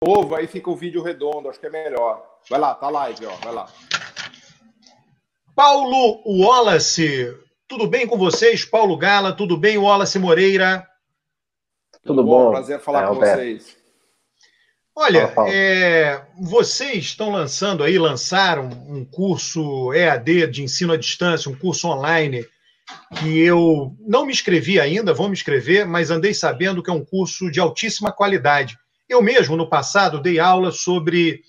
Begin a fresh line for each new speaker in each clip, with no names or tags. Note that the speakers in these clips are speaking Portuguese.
novo, aí fica o vídeo redondo, acho que é melhor. Vai lá, tá live, ó, vai lá.
Paulo Wallace, tudo bem com vocês? Paulo Gala, tudo bem? Wallace Moreira?
Tudo bom?
Prazer falar com
Alberto.
vocês.
Olha,
Fala,
vocês lançaram um curso EAD de ensino à distância, um curso online, que eu não me inscrevi ainda, vou me inscrever, mas andei sabendo que é um curso de altíssima qualidade. Eu mesmo, no passado, dei aula sobre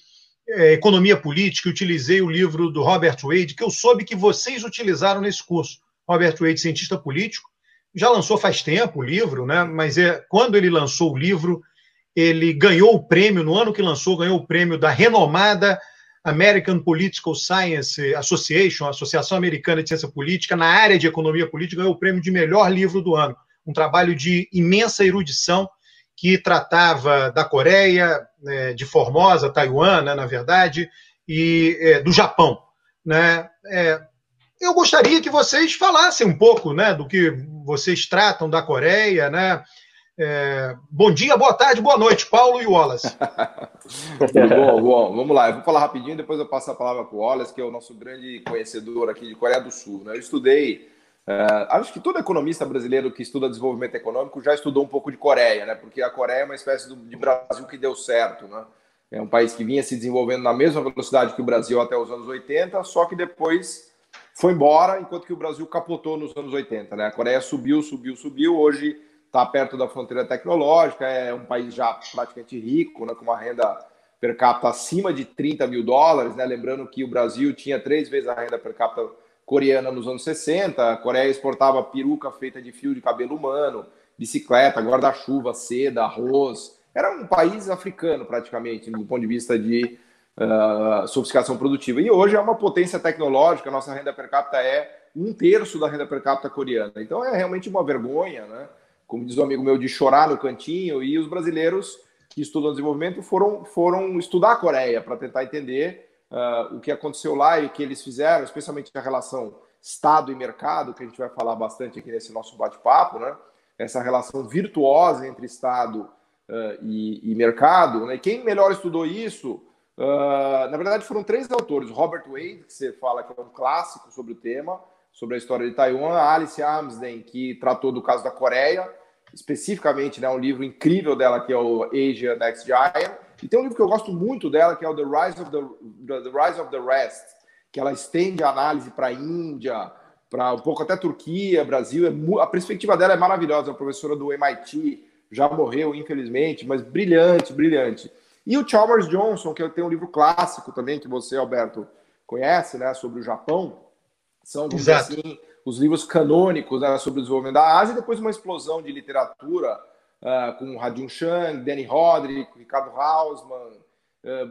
economia política e utilizei o livro do Robert Wade, que eu soube que vocês utilizaram nesse curso. Robert Wade, cientista político, já lançou faz tempo o livro, né? Mas quando ele lançou o livro, ele ganhou o prêmio, no ano que lançou, ganhou o prêmio da renomada American Political Science Association, Associação Americana de Ciência Política, na área de economia política, ganhou o prêmio de melhor livro do ano. Um trabalho de imensa erudição que tratava da Coreia, de Formosa, Taiwan, né, na verdade, e do Japão. Né? Eu gostaria que vocês falassem um pouco, né, do que vocês tratam da Coreia, né? Bom dia, boa tarde, boa noite, Paulo e Wallace.
Bom, vamos lá, eu vou falar rapidinho, depois eu passo a palavra para o Wallace, que é o nosso grande conhecedor aqui de Coreia do Sul. Né? Eu estudei, acho que todo economista brasileiro que estuda desenvolvimento econômico já estudou um pouco de Coreia, né? Porque a Coreia é uma espécie de Brasil que deu certo. Né? É um país que vinha se desenvolvendo na mesma velocidade que o Brasil até os anos 80, só que depois foi embora, enquanto que o Brasil capotou nos anos 80. Né? A Coreia subiu, hoje está perto da fronteira tecnológica, é um país já praticamente rico, né, com uma renda per capita acima de 30 mil dólares, né, lembrando que o Brasil tinha 3 vezes a renda per capita coreana nos anos 60, a Coreia exportava peruca feita de fio de cabelo humano, bicicleta, guarda-chuva, seda, arroz, era um país africano praticamente, do ponto de vista de sofisticação produtiva, e hoje é uma potência tecnológica, a nossa renda per capita é 1/3 da renda per capita coreana, então é realmente uma vergonha, né? Como diz um amigo meu, de chorar no cantinho, e os brasileiros que estudam desenvolvimento foram estudar a Coreia para tentar entender o que aconteceu lá e o que eles fizeram, especialmente a relação Estado e mercado, que a gente vai falar bastante aqui nesse nosso bate-papo, né? Essa relação virtuosa entre Estado e mercado. Né? E quem melhor estudou isso, na verdade, foram 3 autores. Robert Wade, que você fala que é um clássico sobre o tema, sobre a história de Taiwan, a Alice Amsden, que tratou do caso da Coreia, especificamente, né, um livro incrível dela, que é o Asia Next Giant, e tem um livro que eu gosto muito dela, que é o The Rise of the Rest, que ela estende a análise para a Índia, para um pouco até Turquia, Brasil, a perspectiva dela é maravilhosa, é uma professora do MIT, já morreu, infelizmente, mas brilhante, brilhante. E o Chalmers Johnson, que tem um livro clássico também, que você, Alberto, conhece, né, sobre o Japão. São, vamos dizer assim, os livros canônicos, né, sobre o desenvolvimento da Ásia, e depois uma explosão de literatura com Ha-Joon Chang, Danny Roderick, Ricardo Hausmann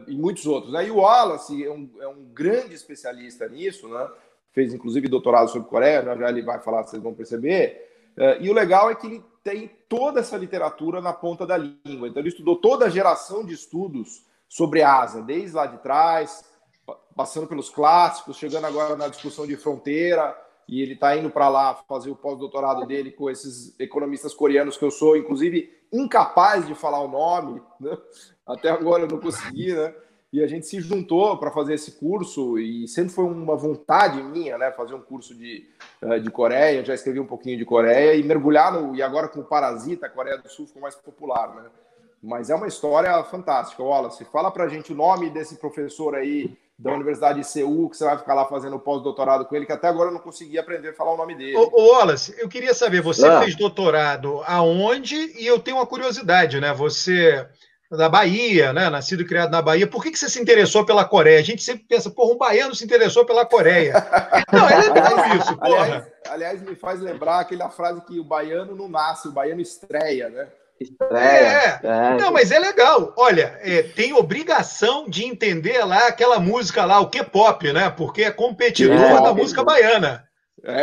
e muitos outros. Né? E o Wallace é um grande especialista nisso, né? Fez inclusive doutorado sobre Coreia, já ele vai falar, vocês vão perceber. E o legal é que ele tem toda essa literatura na ponta da língua. Então ele estudou toda a geração de estudos sobre a Ásia, desde lá de trás, passando pelos clássicos, chegando agora na discussão de fronteira, e ele está indo para lá fazer o pós-doutorado dele com esses economistas coreanos que eu sou, inclusive, incapaz de falar o nome, né? Até agora eu não consegui, né? E a gente se juntou para fazer esse curso, e sempre foi uma vontade minha, né? Fazer um curso de Coreia, já escrevi um pouquinho de Coreia, e mergulhar e agora com o Parasita, a Coreia do Sul ficou mais popular, né? Mas é uma história fantástica. Wallace, fala para a gente o nome desse professor aí da Universidade de Seul, que você vai ficar lá fazendo pós-doutorado com ele, que até agora eu não consegui aprender a falar o nome dele.
Ô Wallace, eu queria saber, você fez doutorado aonde? E eu tenho uma curiosidade, né? Você é da Bahia, né? Nascido e criado na Bahia. Por que você se interessou pela Coreia? A gente sempre pensa, porra, um baiano se interessou pela Coreia. Não, é legal isso, porra.
Aliás, me faz lembrar aquela frase que o baiano não nasce, o baiano estreia, né?
Não, mas é legal. Olha, tem obrigação de entender lá aquela música lá, o K-pop, né? Porque é competidor da música baiana.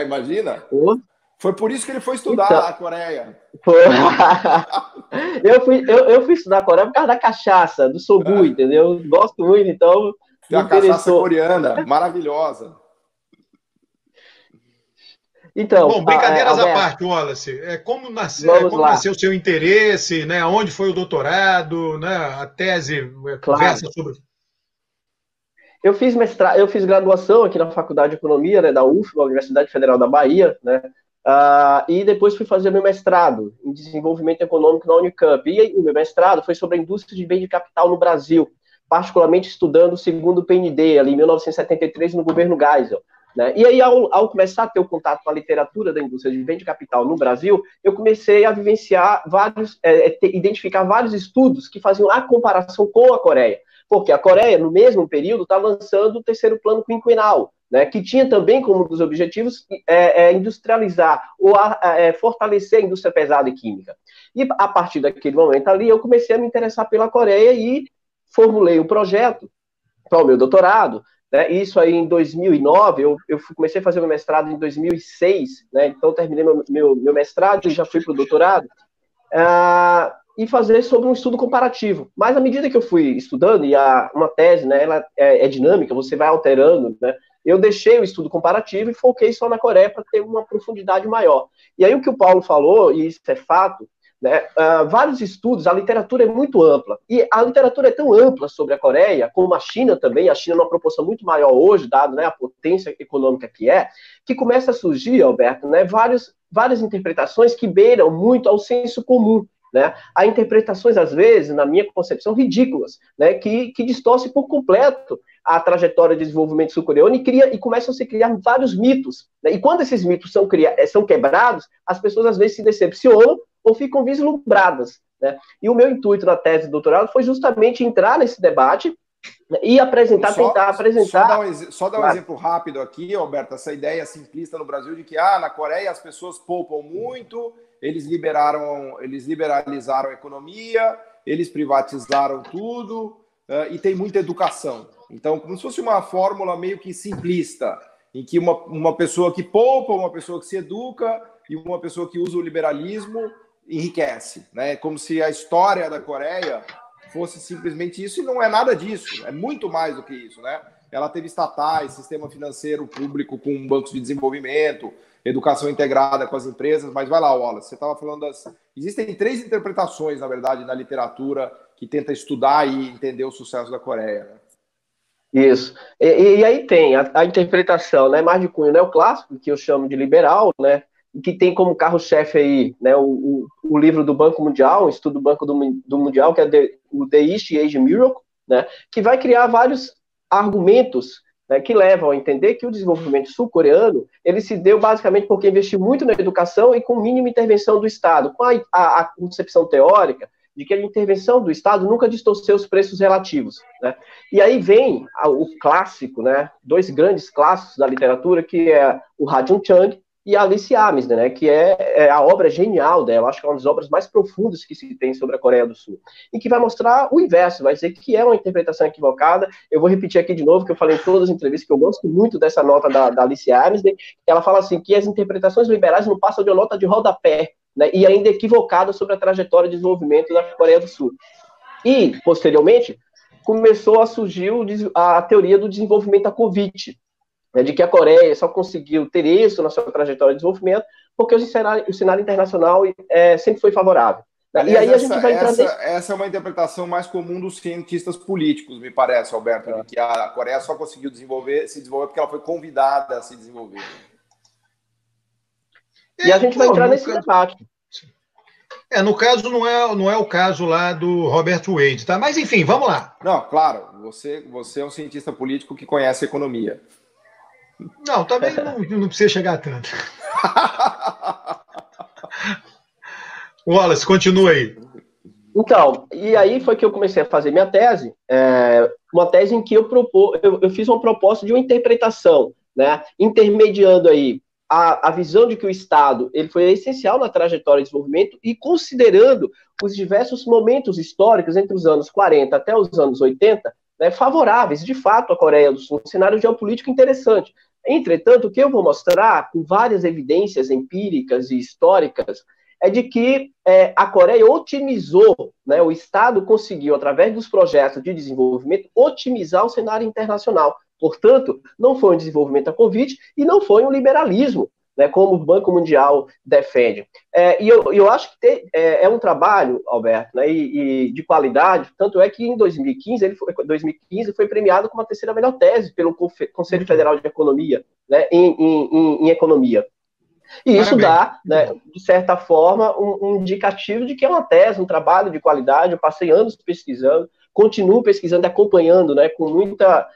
Imagina. Foi por isso que ele foi estudar a Coreia.
Eu fui estudar a Coreia por causa da cachaça, do sogu, entendeu? Gosto muito, então.
Tem a cachaça coreana, maravilhosa.
Então,
Bom, brincadeiras à
Alberto,
parte, Wallace. Como
vamos lá.
nasceu o seu interesse, né? Onde foi o doutorado, né? A tese
Claro.
versa sobre.
Eu fiz mestrado, eu fiz graduação aqui na Faculdade de Economia, né, da UF, da Universidade Federal da Bahia, né? E depois fui fazer meu mestrado em desenvolvimento econômico na Unicamp. E o meu mestrado foi sobre a indústria de bem de capital no Brasil, particularmente estudando o segundo PND, ali em 1973, no governo Geisel. Né? E aí, ao começar a ter o contato com a literatura da indústria de bem de capital no Brasil, eu comecei a vivenciar identificar vários estudos que faziam a comparação com a Coreia. Porque a Coreia, no mesmo período, está lançando o terceiro plano quinquenal, né, que tinha também como um dos objetivos industrializar ou fortalecer a indústria pesada e química. E a partir daquele momento ali, eu comecei a me interessar pela Coreia e formulei um projeto para o meu doutorado. Né, isso aí em 2009, eu comecei a fazer meu mestrado em 2006, né, então terminei meu mestrado e já fui para o doutorado. E fazer sobre um estudo comparativo. Mas à medida que eu fui estudando, e uma tese, né, ela é dinâmica, você vai alterando, né, eu deixei o estudo comparativo e foquei só na Coreia para ter uma profundidade maior. E aí o que o Paulo falou, e isso é fato, né, vários estudos, a literatura é muito ampla, e a literatura é tão ampla sobre a Coreia, como a China também, a China numa proporção muito maior hoje, dado, né, a potência econômica que começa a surgir, Alberto, né, várias interpretações que beiram muito ao senso comum, né? Há interpretações, às vezes, na minha concepção, ridículas, né? que distorcem por completo a trajetória de desenvolvimento sul-coreano e começam a se criar vários mitos. Né? E quando esses mitos são quebrados, as pessoas, às vezes, se decepcionam ou ficam vislumbradas. Né? E o meu intuito na tese de doutorado foi justamente entrar nesse debate e tentar apresentar...
Só dar um exemplo rápido aqui, Alberto, essa ideia simplista no Brasil de que na Coreia as pessoas poupam muito, eles liberalizaram a economia, eles privatizaram tudo e tem muita educação. Então, como se fosse uma fórmula meio que simplista, em que uma pessoa que poupa, uma pessoa que se educa e uma pessoa que usa o liberalismo enriquece. Né? Como se a história da Coreia fosse simplesmente isso, e não é nada disso, é muito mais do que isso, né? Ela teve estatais, sistema financeiro público com bancos de desenvolvimento, educação integrada com as empresas, mas vai lá, Wallace, você estava falando Existem 3 interpretações, na verdade, na literatura que tenta estudar e entender o sucesso da Coreia. Né?
Isso. E aí tem a interpretação, né, mais de cunho neoclássico, que eu chamo de liberal, né, que tem como carro-chefe aí, né, o livro do Banco Mundial, um estudo do Banco do Mundial, que é o The East Age Miracle, né, que vai criar vários argumentos, né, que levam a entender que o desenvolvimento sul-coreano ele se deu basicamente porque investiu muito na educação e com mínima intervenção do Estado, com a concepção teórica de que a intervenção do Estado nunca distorceu os preços relativos. Né? E aí vem o clássico, né, 2 grandes clássicos da literatura, que é o Ha Jung-chang e a Alice Amisner, né, que é a obra genial dela, acho que é uma das obras mais profundas que se tem sobre a Coreia do Sul, e que vai mostrar o inverso, vai dizer que é uma interpretação equivocada. Eu vou repetir aqui de novo, que eu falei em todas as entrevistas, que eu gosto muito dessa nota da Alice Amisner, que ela fala assim, que as interpretações liberais não passam de uma nota de rodapé, né, e ainda equivocada sobre a trajetória de desenvolvimento da Coreia do Sul. E, posteriormente, começou a surgir a teoria do desenvolvimento da Covid, de que a Coreia só conseguiu ter êxito na sua trajetória de desenvolvimento porque o cenário internacional sempre foi favorável.
Aliás, e aí a gente vai entrar essa é uma interpretação mais comum dos cientistas políticos, me parece, Alberto, de que a Coreia só conseguiu se desenvolver porque ela foi convidada a se desenvolver.
E a gente vai entrar nesse debate.
No caso, não é o caso lá do Robert Wade, tá? Mas, enfim, vamos lá.
Não, claro, você é um cientista político que conhece economia.
Não, também não precisa chegar tanto. Wallace, continua aí.
Então, e aí foi que eu comecei a fazer minha tese, uma tese em que eu fiz uma proposta de uma interpretação, né, intermediando aí a visão de que o Estado ele foi essencial na trajetória de desenvolvimento e considerando os diversos momentos históricos entre os anos 40 até os anos 80, né, favoráveis, de fato, à Coreia do Sul, um cenário geopolítico interessante. Entretanto, o que eu vou mostrar, com várias evidências empíricas e históricas, é de que a Coreia otimizou, né, o Estado conseguiu, através dos projetos de desenvolvimento, otimizar o cenário internacional. Portanto, não foi um desenvolvimento a convite e não foi um liberalismo, né, como o Banco Mundial defende. E eu acho que é um trabalho, Alberto, né, e de qualidade, tanto é que em 2015 foi premiado com a terceira melhor tese pelo Conselho Federal de Economia, né, em economia. E isso dá, né, de certa forma, um indicativo de que é uma tese, um trabalho de qualidade. Eu passei anos pesquisando, continuo pesquisando e acompanhando, né, com muita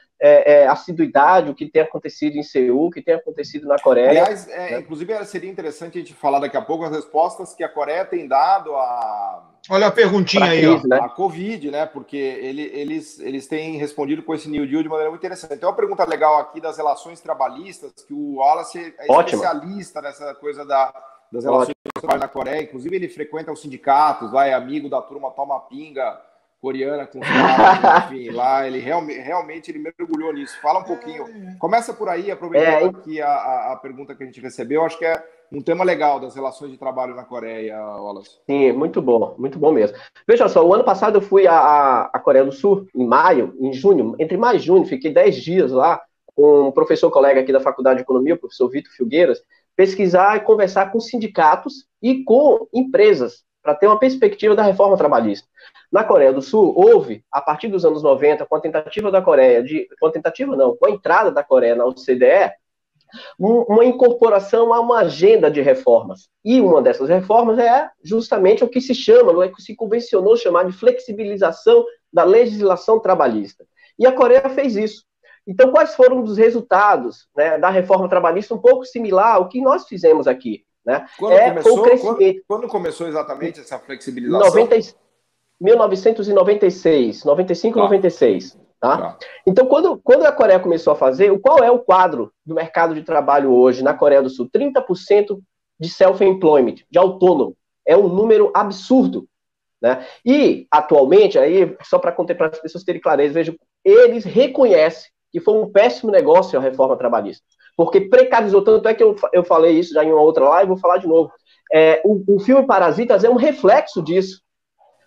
assiduidade o que tem acontecido em Seul, o que tem acontecido na Coreia.
Aliás, inclusive seria interessante a gente falar daqui a pouco as respostas que a Coreia tem dado a...
Olha a perguntinha aí, crise,
né? A Covid, né? Porque eles têm respondido com esse New Deal de maneira muito interessante. Tem uma pergunta legal aqui das relações trabalhistas, que o Wallace é especialista nessa coisa das relações trabalhistas na Coreia. Inclusive, ele frequenta os sindicatos, lá é amigo da turma Toma Pinga coreana com os caras, enfim, lá ele realmente ele mergulhou nisso. Fala um pouquinho. Começa por aí, aproveitando aqui a pergunta que a gente recebeu. Acho que é um tema legal das relações de trabalho na Coreia, Wallace.
Sim, muito bom mesmo. Veja só, o ano passado eu fui à Coreia do Sul, em junho, entre maio e junho, fiquei 10 dias lá com um professor colega aqui da Faculdade de Economia, o professor Vitor Filgueiras, pesquisar e conversar com sindicatos e com empresas, para ter uma perspectiva da reforma trabalhista. Na Coreia do Sul, houve, a partir dos anos 90, com a tentativa da Coreia, com a entrada da Coreia na OCDE, uma incorporação a uma agenda de reformas. E uma dessas reformas é justamente o que se chama, não é que se convencionou chamar de flexibilização da legislação trabalhista. E a Coreia fez isso. Então, quais foram os resultados, né, da reforma trabalhista? Um pouco similar ao que nós fizemos aqui. Né?
Quando começou exatamente essa flexibilização?
1996, 95 e 96. Tá? Então, quando a Coreia começou a fazer, qual é o quadro do mercado de trabalho hoje na Coreia do Sul? 30% de self-employment, de autônomo. É um número absurdo. Né? E, atualmente, aí, só para as pessoas terem clareza, vejam, eles reconhecem que foi um péssimo negócio a reforma trabalhista. Porque precarizou, tanto é que eu falei isso já em uma outra live, vou falar de novo. O filme Parasitas é um reflexo disso.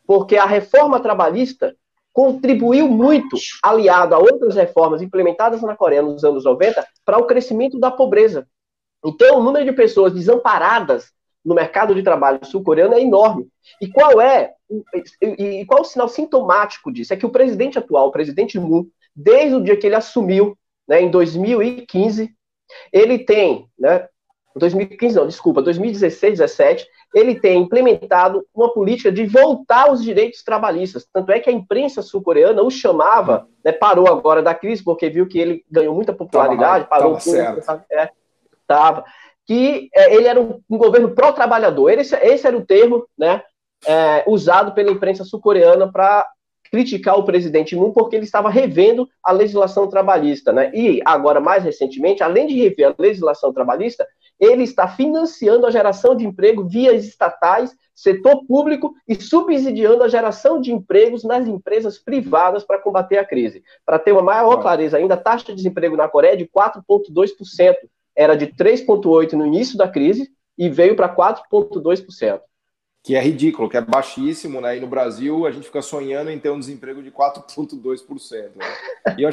Porque a reforma trabalhista contribuiu muito, aliado a outras reformas implementadas na Coreia nos anos 90, para o crescimento da pobreza. Então, o número de pessoas desamparadas no mercado de trabalho sul-coreano é enorme. E qual o sinal sintomático disso? É que o presidente atual, o presidente Moon, desde o dia que ele assumiu, né, em 2015, ele tem, né, 2016, 2017, ele tem implementado uma política de voltar aos direitos trabalhistas. Tanto é que a imprensa sul-coreana o chamava, né, parou agora da crise, porque viu que ele ganhou muita popularidade, parou que ele era um governo pró-trabalhador. Esse era o termo, né, usado pela imprensa sul-coreana para criticar o presidente Moon, porque ele estava revendo a legislação trabalhista, né? E agora, mais recentemente, além de rever a legislação trabalhista, ele está financiando a geração de emprego via estatais, setor público e subsidiando a geração de empregos nas empresas privadas para combater a crise. Para ter uma maior clareza ainda, a taxa de desemprego na Coreia é de 4,2%. Era de 3,8% no início da crise e veio para 4,2%.
Que é ridículo, que é baixíssimo, né? E no Brasil a gente fica sonhando em ter um desemprego de 4,2%. Né? E eu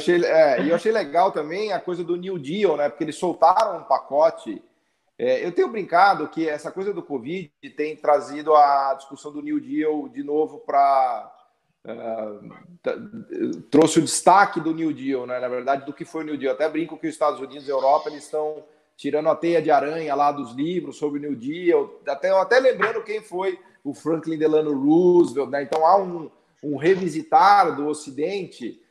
achei legal também a coisa do New Deal, né? Porque eles soltaram um pacote. Eu tenho brincado que essa coisa do Covid tem trazido a discussão do New Deal de novo para... trouxe o destaque do New Deal, né? Na verdade, do que foi o New Deal. Até brinco que os Estados Unidos e a Europa eles estão tirando a teia de aranha lá dos livros sobre o New Deal, até lembrando quem foi o Franklin Delano Roosevelt, né? Então há um revisitar do Ocidente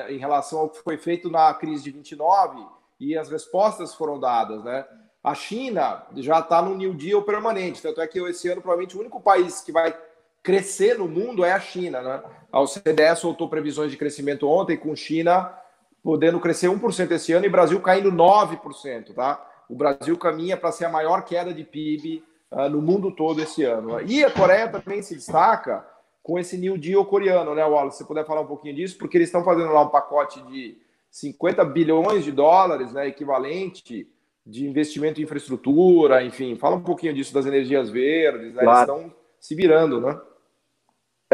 em relação ao que foi feito na crise de 29 e as respostas foram dadas, né? A China já está no New Deal permanente, tanto é que esse ano provavelmente o único país que vai crescer no mundo é a China, né? A OCDE soltou previsões de crescimento ontem, com China podendo crescer 1% esse ano e Brasil caindo 9%, tá? O Brasil caminha para ser a maior queda de PIB no mundo todo esse ano. E a Coreia também se destaca com esse New Deal coreano, né, Wallace? Se você puder falar um pouquinho disso, porque eles estão fazendo lá um pacote de 50 bilhões de dólares, né, equivalente de investimento em infraestrutura, enfim. Fala um pouquinho disso das energias verdes, né? Claro. Eles estão se virando, né?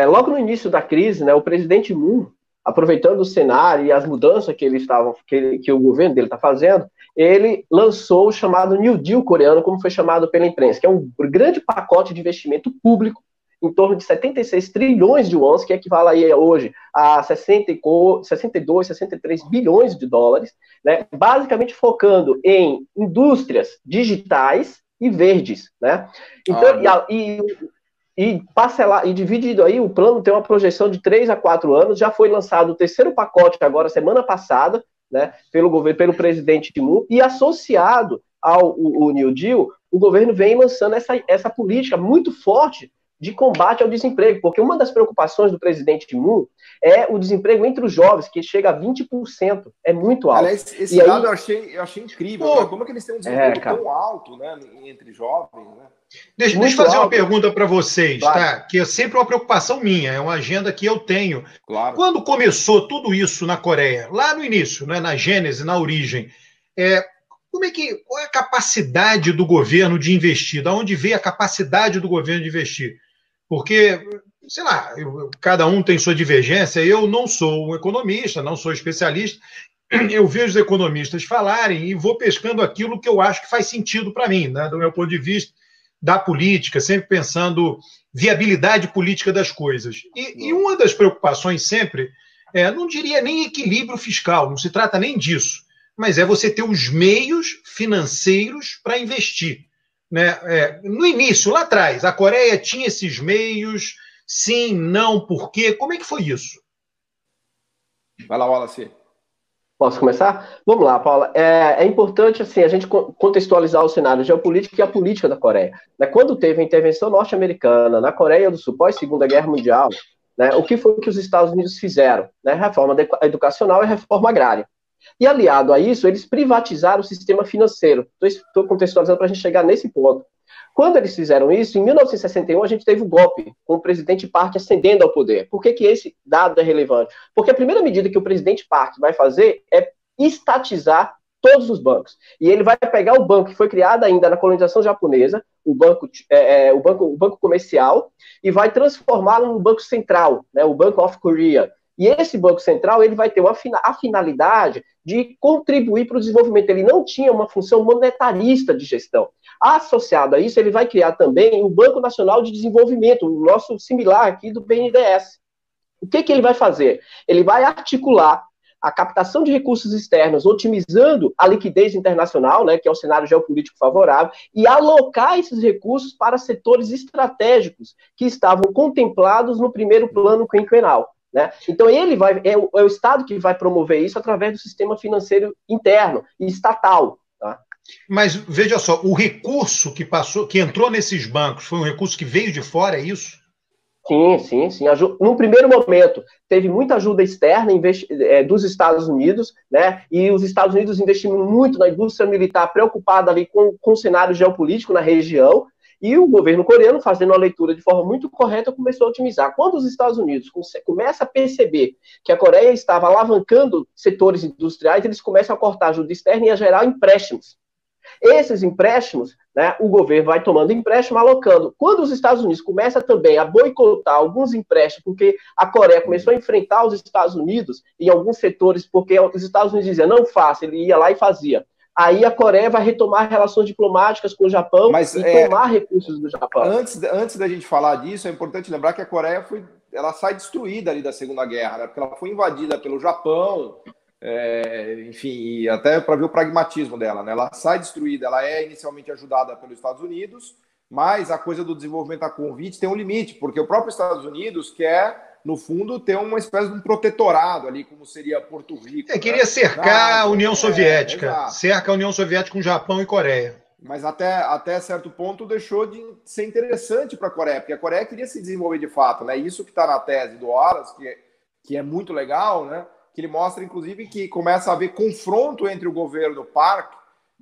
Logo no início da crise, né, o presidente Moon, aproveitando o cenário e as mudanças que o governo dele está fazendo, ele lançou o chamado New Deal coreano, como foi chamado pela imprensa, que é um grande pacote de investimento público em torno de 76 trilhões de wons, que equivale aí hoje a 62, 63 bilhões de dólares, né, basicamente focando em indústrias digitais e verdes, né? Então, e dividido aí, o plano tem uma projeção de 3 a 4 anos, já foi lançado o terceiro pacote agora, semana passada, né, pelo presidente Moon, e associado ao New Deal, o governo vem lançando essa política muito forte de combate ao desemprego, porque uma das preocupações do presidente Moon é o desemprego entre os jovens, que chega a 20%, é muito alto.
Aliás, esse dado eu achei incrível, né? Como é que eles têm um desemprego tão alto, né, entre jovens, né?
Deixa eu fazer uma pergunta para vocês, claro, tá? Que é sempre uma preocupação minha, é uma agenda que eu tenho.
Claro.
Quando começou tudo isso na Coreia, lá no início, né, na gênese, na origem, qual é a capacidade do governo de investir? Da onde veio a capacidade do governo de investir? Porque, sei lá, cada um tem sua divergência. Eu não sou um economista, não sou especialista. Eu vejo os economistas falarem e vou pescando aquilo que eu acho que faz sentido para mim, né, do meu ponto de vista da política, sempre pensando viabilidade política das coisas. E uma das preocupações sempre, não diria nem equilíbrio fiscal, não se trata nem disso, mas é você ter os meios financeiros para investir. Né? No início, lá atrás, a Coreia tinha esses meios, sim, não, por quê? Como é que foi isso?
Vai lá, Wallace.
Posso começar? Vamos lá, Paula. É importante assim, a gente contextualizar o cenário geopolítico e a política da Coreia. Quando teve a intervenção norte-americana na Coreia do Sul, pós-Segunda Guerra Mundial, né, o que foi que os Estados Unidos fizeram? Né? Reforma educacional e reforma agrária. E aliado a isso, eles privatizaram o sistema financeiro. Estou contextualizando para a gente chegar nesse ponto. Quando eles fizeram isso, em 1961, a gente teve o golpe, com o presidente Park ascendendo ao poder. Por que esse dado é relevante? Porque a primeira medida que o presidente Park vai fazer é estatizar todos os bancos. E ele vai pegar o banco que foi criado ainda na colonização japonesa, o banco comercial, e vai transformá-lo num banco central, né, o Bank of Korea. E esse Banco Central ele vai ter a finalidade de contribuir para o desenvolvimento. Ele não tinha uma função monetarista de gestão. Associado a isso, ele vai criar também o Banco Nacional de Desenvolvimento, o nosso similar aqui do BNDES. O que ele vai fazer? Ele vai articular a captação de recursos externos, otimizando a liquidez internacional, né, que é o cenário geopolítico favorável, e alocar esses recursos para setores estratégicos que estavam contemplados no primeiro plano quinquenal. Né? Então ele é o Estado que vai promover isso através do sistema financeiro interno e estatal. Tá?
Mas veja só, o recurso que entrou nesses bancos foi um recurso que veio de fora, é isso?
Sim. Num primeiro momento, teve muita ajuda externa dos Estados Unidos, né? E os Estados Unidos investindo muito na indústria militar, preocupada ali com o cenário geopolítico na região. E o governo coreano, fazendo uma leitura de forma muito correta, começou a otimizar. Quando os Estados Unidos começam a perceber que a Coreia estava alavancando setores industriais, eles começam a cortar ajuda externa e a gerar empréstimos. Esses empréstimos, né, o governo vai tomando empréstimo, alocando. Quando os Estados Unidos começam também a boicotar alguns empréstimos, porque a Coreia começou a enfrentar os Estados Unidos em alguns setores, porque os Estados Unidos diziam, não faça, ele ia lá e fazia. Aí a Coreia vai retomar relações diplomáticas com o Japão e tomar recursos do Japão.
Antes da gente falar disso, é importante lembrar que a Coreia ela sai destruída ali da Segunda Guerra, né? Porque ela foi invadida pelo Japão, enfim, e até para ver o pragmatismo dela, né? Ela sai destruída, ela é inicialmente ajudada pelos Estados Unidos, mas a coisa do desenvolvimento a convite tem um limite, porque o próprio Estados Unidos quer, no fundo, ter uma espécie de um protetorado ali, como seria Porto Rico.
Queria cercar a União Soviética. Cerca a União Soviética com Japão e Coreia.
Mas até certo ponto deixou de ser interessante para a Coreia, porque a Coreia queria se desenvolver de fato, né? Isso que está na tese do Wallace, que é muito legal, né? Que ele mostra, inclusive, que começa a haver confronto entre o governo Park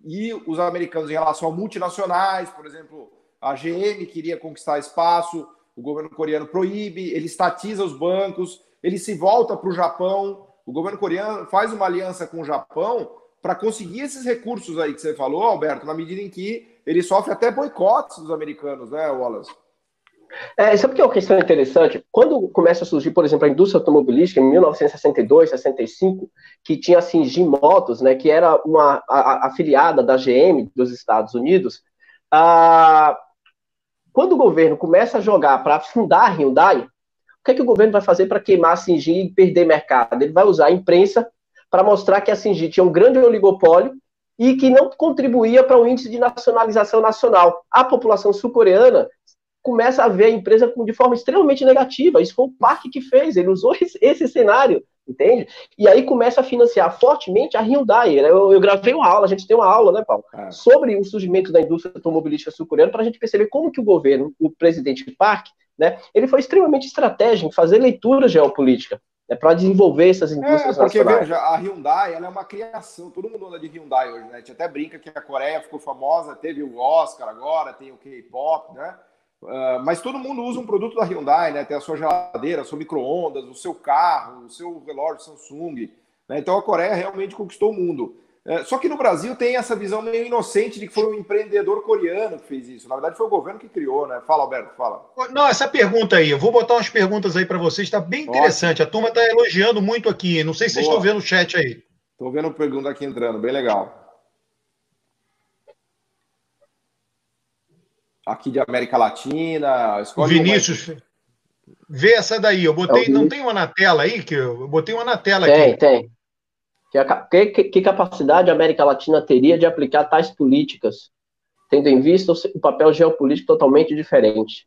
e os americanos em relação a multinacionais. Por exemplo, a GM queria conquistar espaço, o governo coreano proíbe, ele estatiza os bancos, ele se volta para o Japão, o governo coreano faz uma aliança com o Japão para conseguir esses recursos aí que você falou, Alberto, na medida em que ele sofre até boicotes dos americanos, né, Wallace?
Sabe o que é uma questão interessante? Quando começa a surgir, por exemplo, a indústria automobilística, em 1962, 65, que tinha a Singin Motors, né, que era uma afiliada da GM dos Estados Unidos, quando o governo começa a jogar para fundar a Hyundai, o que é que o governo vai fazer para queimar a Singin e perder mercado? Ele vai usar a imprensa para mostrar que a Singin tinha um grande oligopólio e que não contribuía para o índice de nacionalização nacional. A população sul-coreana começa a ver a empresa de forma extremamente negativa. Isso foi o Park que fez, ele usou esse cenário, entende? E aí começa a financiar fortemente a Hyundai. Eu gravei uma aula, a gente tem uma aula, né, Paulo, sobre o surgimento da indústria automobilística sul-coreana, para a gente perceber como que o governo, o presidente Park, né, ele foi extremamente estratégico em fazer leitura geopolítica, né, para desenvolver essas indústrias
porque,
nacionais.
veja, a Hyundai, ela é uma criação, todo mundo anda de Hyundai hoje, né? A gente até brinca que a Coreia ficou famosa, teve o Oscar agora, tem o K-pop, né? Mas todo mundo usa um produto da Hyundai, né? Tem a sua geladeira, a sua micro-ondas, o seu carro, o seu relógio Samsung, né? Então a Coreia realmente conquistou o mundo. Só que no Brasil tem essa visão meio inocente de que foi um empreendedor coreano que fez isso. Na verdade foi o governo que criou, né? Fala, Alberto, fala.
Não, essa pergunta aí, eu vou botar umas perguntas aí para vocês, está bem interessante. Ótimo. A turma está elogiando muito aqui. Não sei se vocês estão vendo o chat aí.
Estou vendo pergunta aqui entrando, bem legal. Aqui de América Latina.
Vinícius, vê essa daí. Eu botei, não tem uma na tela aí? Que eu botei uma na tela aqui.
Tem. Que capacidade a América Latina teria de aplicar tais políticas, tendo em vista o papel geopolítico totalmente diferente?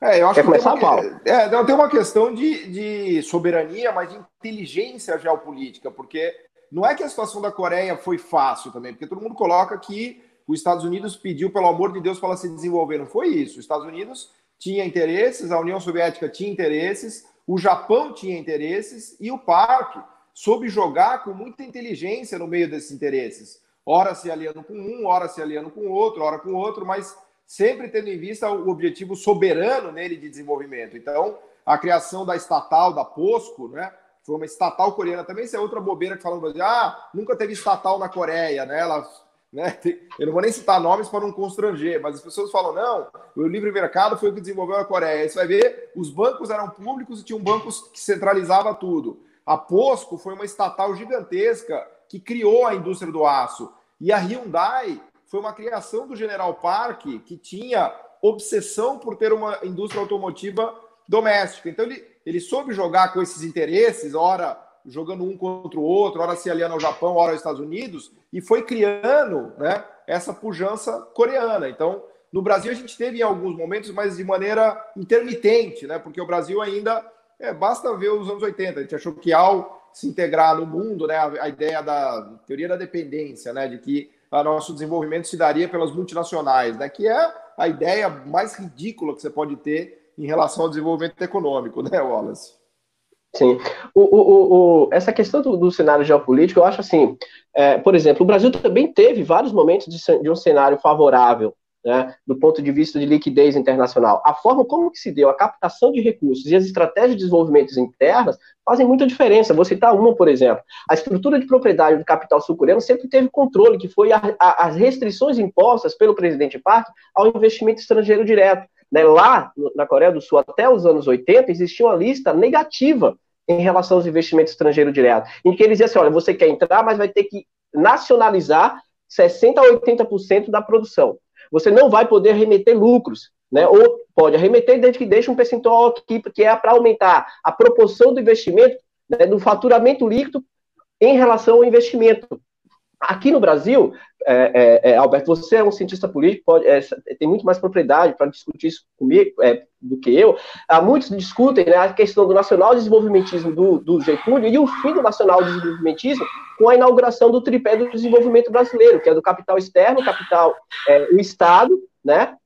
Eu acho
Quer começar, Paulo?
Tem uma questão de soberania, mas de inteligência geopolítica, porque não é que a situação da Coreia foi fácil também, porque todo mundo coloca que os Estados Unidos pediu, pelo amor de Deus, para ela se desenvolver. Não foi isso. Os Estados Unidos tinha interesses, a União Soviética tinha interesses, o Japão tinha interesses e o Parque soube jogar com muita inteligência no meio desses interesses. Ora se aliando com um, ora se aliando com outro, ora com outro, mas sempre tendo em vista o objetivo soberano nele de desenvolvimento. Então, a criação da estatal, da POSCO, né? Foi uma estatal coreana também, isso é outra bobeira que falam no Brasil. Nunca teve estatal na Coreia, né? Eu não vou nem citar nomes para não constranger, mas as pessoas falam, não, o livre mercado foi o que desenvolveu a Coreia. Aí você vai ver, os bancos eram públicos e tinham bancos que centralizava tudo. A POSCO foi uma estatal gigantesca que criou a indústria do aço. E a Hyundai foi uma criação do General Park, que tinha obsessão por ter uma indústria automotiva doméstica. Então ele soube jogar com esses interesses, ora jogando um contra o outro, ora se aliando ao Japão, ora aos Estados Unidos, e foi criando, né, essa pujança coreana. Então, no Brasil a gente teve em alguns momentos, mas de maneira intermitente, né, porque o Brasil ainda, basta ver os anos 80, a gente achou que ao se integrar no mundo, né, a ideia da teoria da dependência, né, de que o nosso desenvolvimento se daria pelas multinacionais, né, que é a ideia mais ridícula que você pode ter em relação ao desenvolvimento econômico, né, Wallace?
Sim. Essa questão do cenário geopolítico, eu acho assim, por exemplo, o Brasil também teve vários momentos de um cenário favorável, né, do ponto de vista de liquidez internacional. A forma como que se deu a captação de recursos e as estratégias de desenvolvimento internas fazem muita diferença. Vou citar uma, por exemplo. A estrutura de propriedade do capital sul-coreano sempre teve controle, que foi as restrições impostas pelo presidente Park ao investimento estrangeiro direto. Né, lá na Coreia do Sul, até os anos 80, existia uma lista negativa em relação aos investimentos estrangeiros diretos, em que eles diziam assim, olha, você quer entrar, mas vai ter que nacionalizar 60% a 80% da produção. Você não vai poder remeter lucros, né, ou pode arremeter desde que deixe um percentual aqui, que é para aumentar a proporção do investimento, né, do faturamento líquido em relação ao investimento. Aqui no Brasil, Alberto, você é um cientista político, tem muito mais propriedade para discutir isso comigo do que eu. Muitos discutem, né, a questão do nacional desenvolvimentismo do Getúlio e o fim do nacional desenvolvimentismo com a inauguração do tripé do desenvolvimento brasileiro, que é do capital externo, o Estado, né,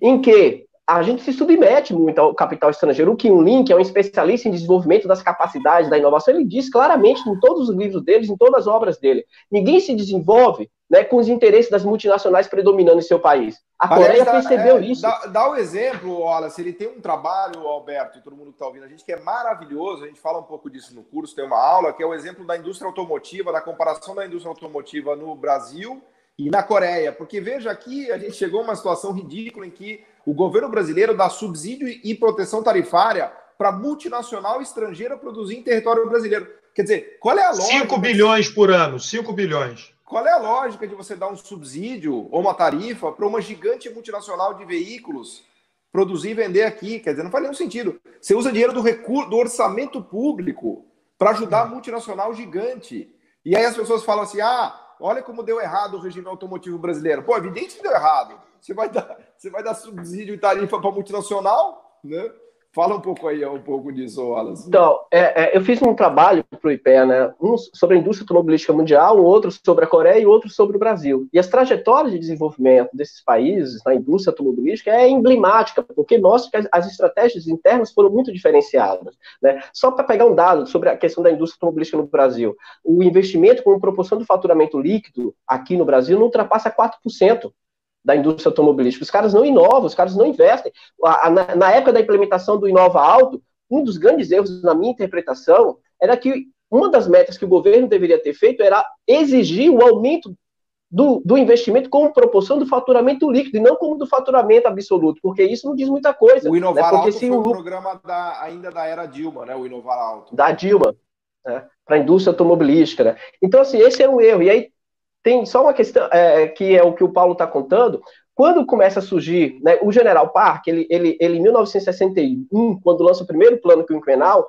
em que a gente se submete muito ao capital estrangeiro. O Kim Lin, que é um especialista em desenvolvimento das capacidades da inovação, ele diz claramente em todos os livros deles, em todas as obras dele, ninguém se desenvolve, né, com os interesses das multinacionais predominando em seu país. A Coreia percebeu isso.
Dá o exemplo, olha, se ele tem um trabalho, Alberto, e todo mundo que está ouvindo a gente, que é maravilhoso, a gente fala um pouco disso no curso, tem uma aula, que é o exemplo da indústria automotiva, da comparação da indústria automotiva no Brasil e na Coreia. Porque, veja, aqui a gente chegou a uma situação ridícula em que O governo brasileiro dá subsídio e proteção tarifária para multinacional estrangeira produzir em território brasileiro. Quer dizer, qual é a lógica?
5 bilhões por ano, 5 bilhões.
Qual é a lógica de você dar um subsídio ou uma tarifa para uma gigante multinacional de veículos produzir e vender aqui? Quer dizer, não faz nenhum sentido. Você usa dinheiro do orçamento público para ajudar a multinacional gigante. E aí as pessoas falam assim, olha como deu errado o regime automotivo brasileiro. Pô, evidente que deu errado. Você vai dar subsídio e tarifa para multinacional, né? Fala um pouco aí, um pouco disso, Wallace.
Então, eu fiz um trabalho para o IPEA, né? Um sobre a indústria automobilística mundial, um outro sobre a Coreia e outro sobre o Brasil. E as trajetórias de desenvolvimento desses países na indústria automobilística é emblemática, porque mostra que as estratégias internas foram muito diferenciadas, né? Só para pegar um dado sobre a questão da indústria automobilística no Brasil, o investimento com proporção do faturamento líquido aqui no Brasil não ultrapassa 4%. Da indústria automobilística. Os caras não inovam, os caras não investem. Na época da implementação do Inova Auto, um dos grandes erros, na minha interpretação, era que uma das metas que o governo deveria ter feito era exigir o aumento do investimento como proporção do faturamento líquido, e não como do faturamento absoluto, porque isso não diz muita coisa.
O Inovar
Porque
Auto foi um programa ainda da era Dilma, né? O Inovar Auto.
Da Dilma, né? Para a indústria automobilística. Né? Então, assim, esse é um erro. E aí, tem só uma questão, que é o que o Paulo está contando, quando começa a surgir, né, o General Park, ele em 1961, quando lança o primeiro plano quinquenal,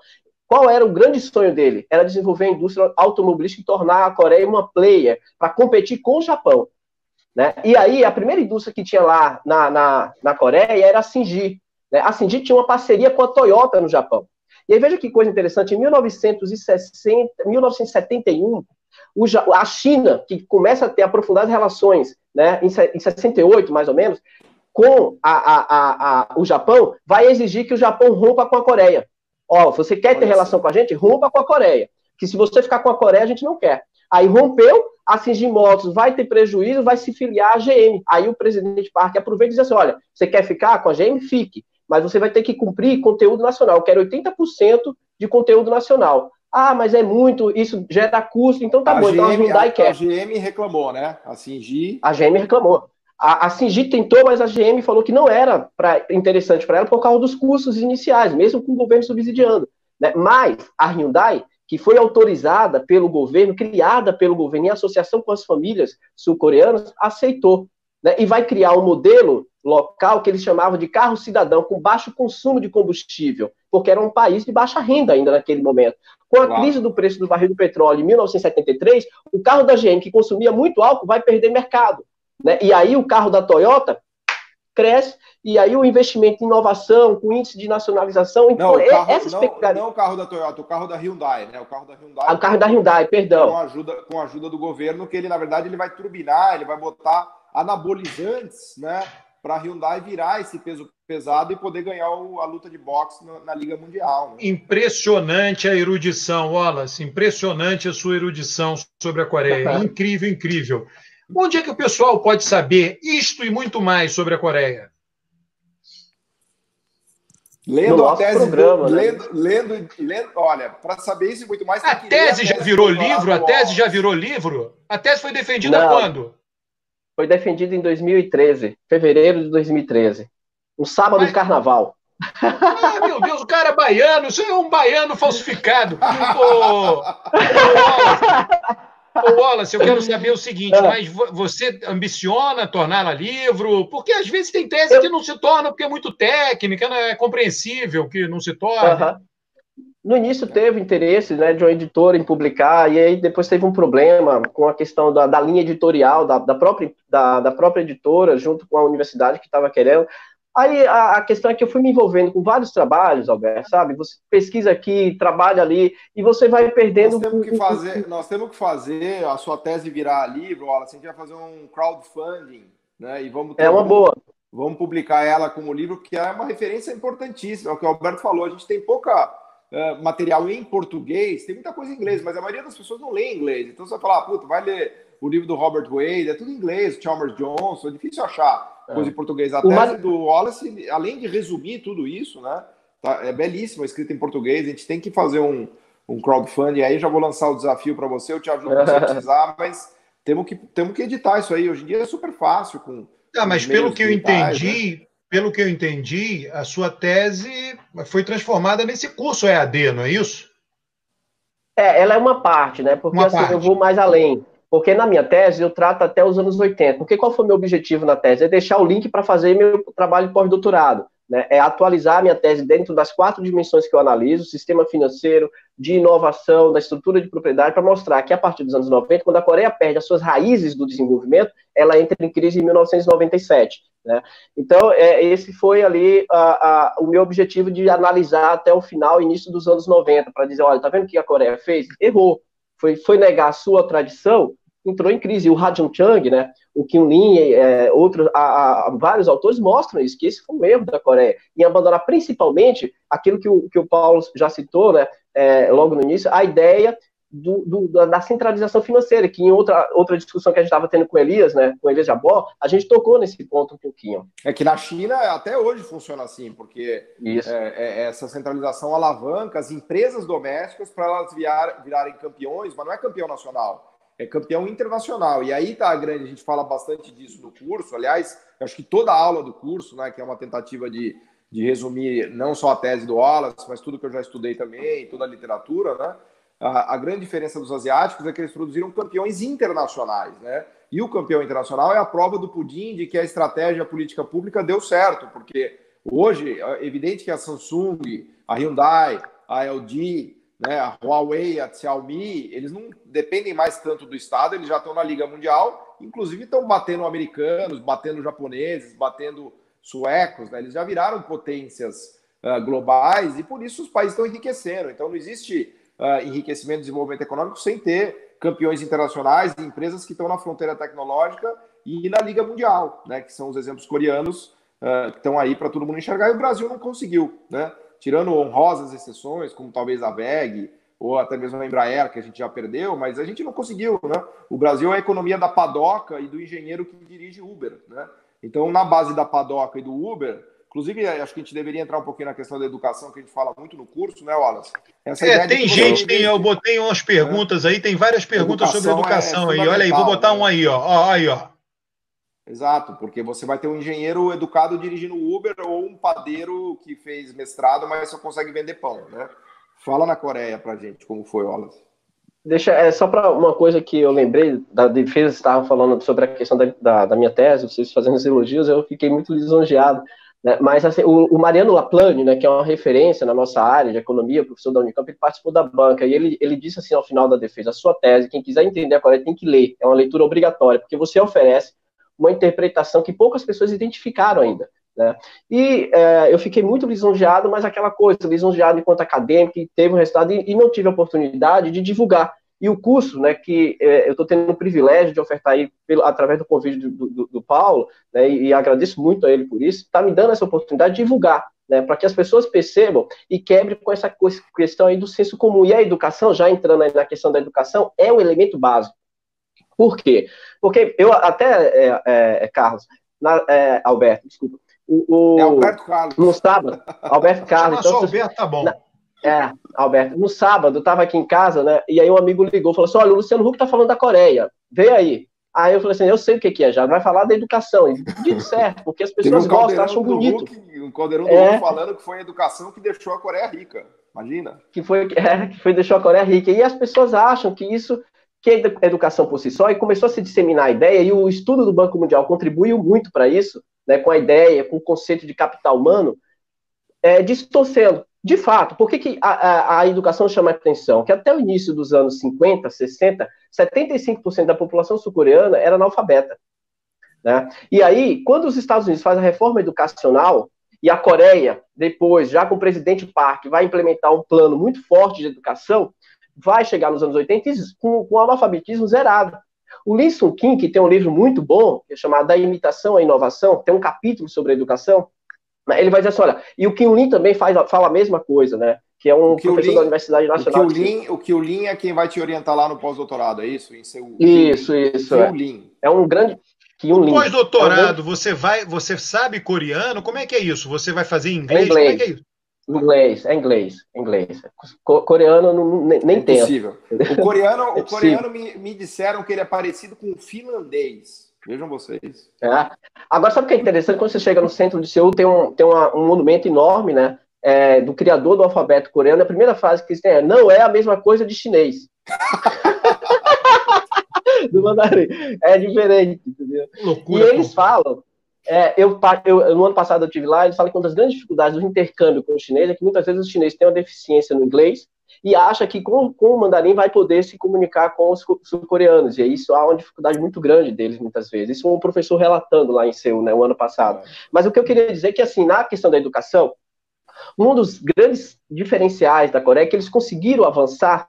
qual era o grande sonho dele? Era desenvolver a indústria automobilística e tornar a Coreia uma player para competir com o Japão. Né? E aí, a primeira indústria que tinha lá na Coreia era a Shinji. Né? A Shinji tinha uma parceria com a Toyota no Japão. E aí, veja que coisa interessante, em 1971, a China, que começa a ter aprofundadas relações, né, em 68, mais ou menos, com o Japão, vai exigir que o Japão rompa com a Coreia. Você quer ter relação com a gente? Rompa com a Coreia. Que se você ficar com a Coreia, a gente não quer. Aí rompeu, a Shinji Motors vai ter prejuízo, vai se filiar à GM. Aí o presidente Park aproveita e diz assim, olha, você quer ficar com a GM? Fique. Mas você vai ter que cumprir conteúdo nacional. Eu quero 80% de conteúdo nacional. Mas é muito, isso gera custo, então tá bom. Então a Hyundai quer.
A GM reclamou, né? A
GM reclamou. A Shinji tentou, mas a GM falou que não era interessante para ela por causa dos custos iniciais, mesmo com o governo subsidiando. Né? Mas a Hyundai, que foi autorizada pelo governo, criada pelo governo em associação com as famílias sul-coreanas, aceitou. Né? E vai criar um modelo local que eles chamavam de carro cidadão, com baixo consumo de combustível, porque era um país de baixa renda ainda naquele momento. Com a crise do preço do barril do petróleo em 1973, o carro da GM, que consumia muito álcool, vai perder mercado. Né? E aí o carro da Toyota cresce, e aí o investimento em inovação, com índice de nacionalização...
Não, não o carro da Toyota, o carro da Hyundai, né? O carro da Hyundai...
o carro da Hyundai, perdão.
Com a ajuda do governo, que ele, na verdade, ele vai turbinar, ele vai botar anabolizantes, né? Para a Hyundai virar esse peso pesado e poder ganhar a luta de boxe na Liga Mundial. Né?
Impressionante a erudição, Wallace. Impressionante a sua erudição sobre a Coreia. Incrível, incrível. Onde é que o pessoal pode saber isto e muito mais sobre a Coreia?
Lendo a tese,
programa, né?
lendo, olha, para saber isso e muito mais...
A tese já virou livro? A tese já virou livro? A tese foi defendida quando?
Foi defendido em 2013, fevereiro de 2013. Um sábado de carnaval.
Meu Deus, o cara é baiano, isso é um baiano falsificado. Wallace, eu quero saber o seguinte, mas você ambiciona torná-la livro? Porque às vezes tem tese que não se torna porque é muito técnica, não é compreensível que não se torne.
No início teve interesse, né, de uma editora em publicar, e aí depois teve um problema com a questão da linha editorial da própria editora, junto com a universidade que estava querendo. Aí a questão é que eu fui me envolvendo com vários trabalhos, Alberto, sabe? Você pesquisa aqui, trabalha ali, e você vai perdendo...
Nós temos que fazer a sua tese virar livro, olha, a gente vai fazer um crowdfunding, né? E
boa.
Vamos publicar ela como livro, porque é uma referência importantíssima. É o que o Alberto falou, a gente tem pouca... material em português, tem muita coisa em inglês, mas a maioria das pessoas não lê inglês. Então você vai falar, vai ler o livro do Robert Wade, é tudo em inglês, Chalmers Johnson, é difícil achar coisa em português. A tese do Wallace, além de resumir tudo isso, né, é belíssima, escrita em português. A gente tem que fazer um crowdfunding aí, já vou lançar o desafio para você, eu te ajudo se você precisar, mas temos que editar isso aí. Hoje em dia é super fácil.
Mas pelo que eu entendi, né? pelo que eu entendi, a sua tese foi transformada nesse curso EAD, não é isso?
Ela é uma parte, né? Porque
Uma
assim, eu
parte.
vou mais além. Porque na minha tese eu trato até os anos 80. Porque qual foi o meu objetivo na tese? É deixar o link para fazer meu trabalho de pós-doutorado. Né? É atualizar a minha tese dentro das 4 dimensões que eu analiso: sistema financeiro, de inovação, da estrutura de propriedade, para mostrar que a partir dos anos 90, quando a Coreia perde as suas raízes do desenvolvimento, ela entra em crise em 1997. Né? Então, esse foi ali o meu objetivo de analisar até o final, início dos anos 90, para dizer, olha, tá vendo o que a Coreia fez? Errou. Foi negar a sua tradição, entrou em crise. O Ha Jung-chang, né, o Kim Lin, vários autores mostram isso, que esse foi um erro da Coreia, em abandonar principalmente aquilo que o Paulo já citou, né, logo no início, a ideia da centralização financeira, que em outra discussão que a gente estava tendo com o Elias, né, com o Elias Jabor, a gente tocou nesse ponto um pouquinho.
É que na China até hoje funciona assim, porque essa centralização alavanca as empresas domésticas para elas virarem campeões, mas não é campeão nacional, é campeão internacional. E aí tá a grande, a gente fala bastante disso no curso, aliás, eu acho que toda a aula do curso, né, que é uma tentativa de resumir não só a tese do Wallace, mas tudo que eu já estudei também, toda a literatura, né? A grande diferença dos asiáticos é que eles produziram campeões internacionais, né? E o campeão internacional é a prova do pudim de que a estratégia política pública deu certo, porque hoje é evidente que a Samsung, a Hyundai, a LG, né, a Huawei, a Xiaomi, eles não dependem mais tanto do Estado, eles já estão na Liga Mundial, inclusive estão batendo americanos, batendo japoneses, batendo suecos, né? Eles já viraram potências globais e por isso os países estão enriquecendo. Então não existe enriquecimento e desenvolvimento econômico sem ter campeões internacionais e empresas que estão na fronteira tecnológica e na Liga Mundial, né, que são os exemplos coreanos que estão aí para todo mundo enxergar, e o Brasil não conseguiu, né, tirando honrosas exceções, como talvez a VEG, ou até mesmo a Embraer, que a gente já perdeu, mas a gente não conseguiu, né? O Brasil é a economia da padoca e do engenheiro que dirige Uber, né? Então, na base da padoca e do Uber, inclusive, acho que a gente deveria entrar um pouquinho na questão da educação, que a gente fala muito no curso, né, Wallace? Essa ideia
tem gente, eu botei umas perguntas aí, tem várias perguntas sobre educação aí. Olha aí, vou botar um aí, ó. Aí, ó.
Exato, porque você vai ter um engenheiro educado dirigindo Uber ou um padeiro que fez mestrado, mas só consegue vender pão, né? Fala na Coreia pra gente como foi, Wallace.
Só para uma coisa que eu lembrei da defesa, estava falando sobre a questão da minha tese, vocês fazendo os elogios, eu fiquei muito lisonjeado. Né? Mas assim, o Mariano Laplane, né, que é uma referência na nossa área de economia, professor da Unicamp, ele participou da banca, e ele disse assim ao final da defesa: a sua tese, quem quiser entender a Coreia tem que ler, é uma leitura obrigatória, porque você oferece uma interpretação que poucas pessoas identificaram ainda. Né? E eu fiquei muito lisonjeado, mas aquela coisa, lisonjeado enquanto acadêmico, que teve um resultado e não tive a oportunidade de divulgar. E o curso, né, que eu estou tendo o privilégio de ofertar aí através do convite do Paulo, né, e agradeço muito a ele por isso, está me dando essa oportunidade de divulgar, né, para que as pessoas percebam e quebrem com essa questão aí do senso comum. E a educação, já entrando aí na questão da educação, é um elemento básico. Por quê? Porque eu até, Carlos, Alberto, desculpa,
Alberto Carlos.
No sábado, Alberto Carlos.
Então, Alberto tá bom.
Alberto, no sábado eu estava aqui em casa, né? E aí um amigo ligou, falou assim: olha, o Luciano Huck tá falando da Coreia, vê aí. Aí eu falei assim: eu sei o que é já, vai falar da educação. E dito certo, porque as pessoas gostam, acham bonito.
Um caldeirão do Huck falando que foi a educação que deixou a Coreia rica, imagina.
Que deixou a Coreia rica. E as pessoas acham que isso, que é educação por si só, e começou a se disseminar a ideia, e o estudo do Banco Mundial contribuiu muito para isso, né, com a ideia, com o conceito de capital humano, distorcendo. De fato, por que a educação chama a atenção? Que até o início dos anos 50, 60, 75% da população sul-coreana era analfabeta. Né? E aí, quando os Estados Unidos fazem a reforma educacional, e a Coreia, depois, já com o presidente Park, vai implementar um plano muito forte de educação, vai chegar nos anos 80 com o analfabetismo zerado. O Lee Sung-kim, que tem um livro muito bom, que é chamado Da Imitação à Inovação, tem um capítulo sobre a educação, ele vai dizer assim, olha, e o Kim Lin também fala a mesma coisa, né? Que é um professor da Universidade Nacional.
O Kim Lin é quem vai te orientar lá no pós-doutorado, é isso?
Isso. É um grande...
No pós-doutorado, você sabe coreano? Como é que é isso? Você vai fazer em inglês? Como é que é isso?
Inglês. Coreano nem
é impossível. O coreano me disseram que ele é parecido com o finlandês. Vejam vocês.
É. Agora, sabe o que é interessante? Quando você chega no centro de Seul, tem um monumento enorme, né? Do criador do alfabeto coreano. A primeira frase que eles têm é: não é a mesma coisa de chinês. Do mandarim. É diferente, entendeu?
Loucura,
e eles falam. No ano passado eu estive lá, eles falam que uma das grandes dificuldades do intercâmbio com o chinês é que muitas vezes os chineses têm uma deficiência no inglês e acham que com o mandarim vai poder se comunicar com os sul-coreanos. E isso há uma dificuldade muito grande deles, muitas vezes. Isso um professor relatando lá em Seul, né, o ano passado. Mas o que eu queria dizer é que, assim, na questão da educação, um dos grandes diferenciais da Coreia é que eles conseguiram avançar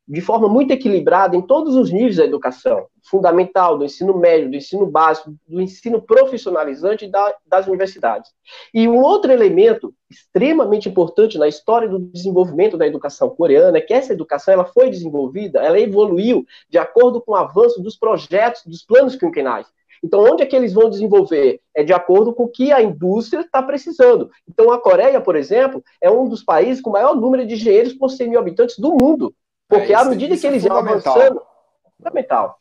de forma muito equilibrada em todos os níveis da educação, fundamental, do ensino médio, do ensino básico, do ensino profissionalizante das universidades. E um outro elemento extremamente importante na história do desenvolvimento da educação coreana é que essa educação ela foi desenvolvida, ela evoluiu de acordo com o avanço dos projetos, dos planos quinquenais. Então, onde é que eles vão desenvolver? É de acordo com o que a indústria está precisando. Então, a Coreia, por exemplo, é um dos países com o maior número de engenheiros por 100 mil habitantes do mundo. Porque à medida que eles iam avançando, fundamental.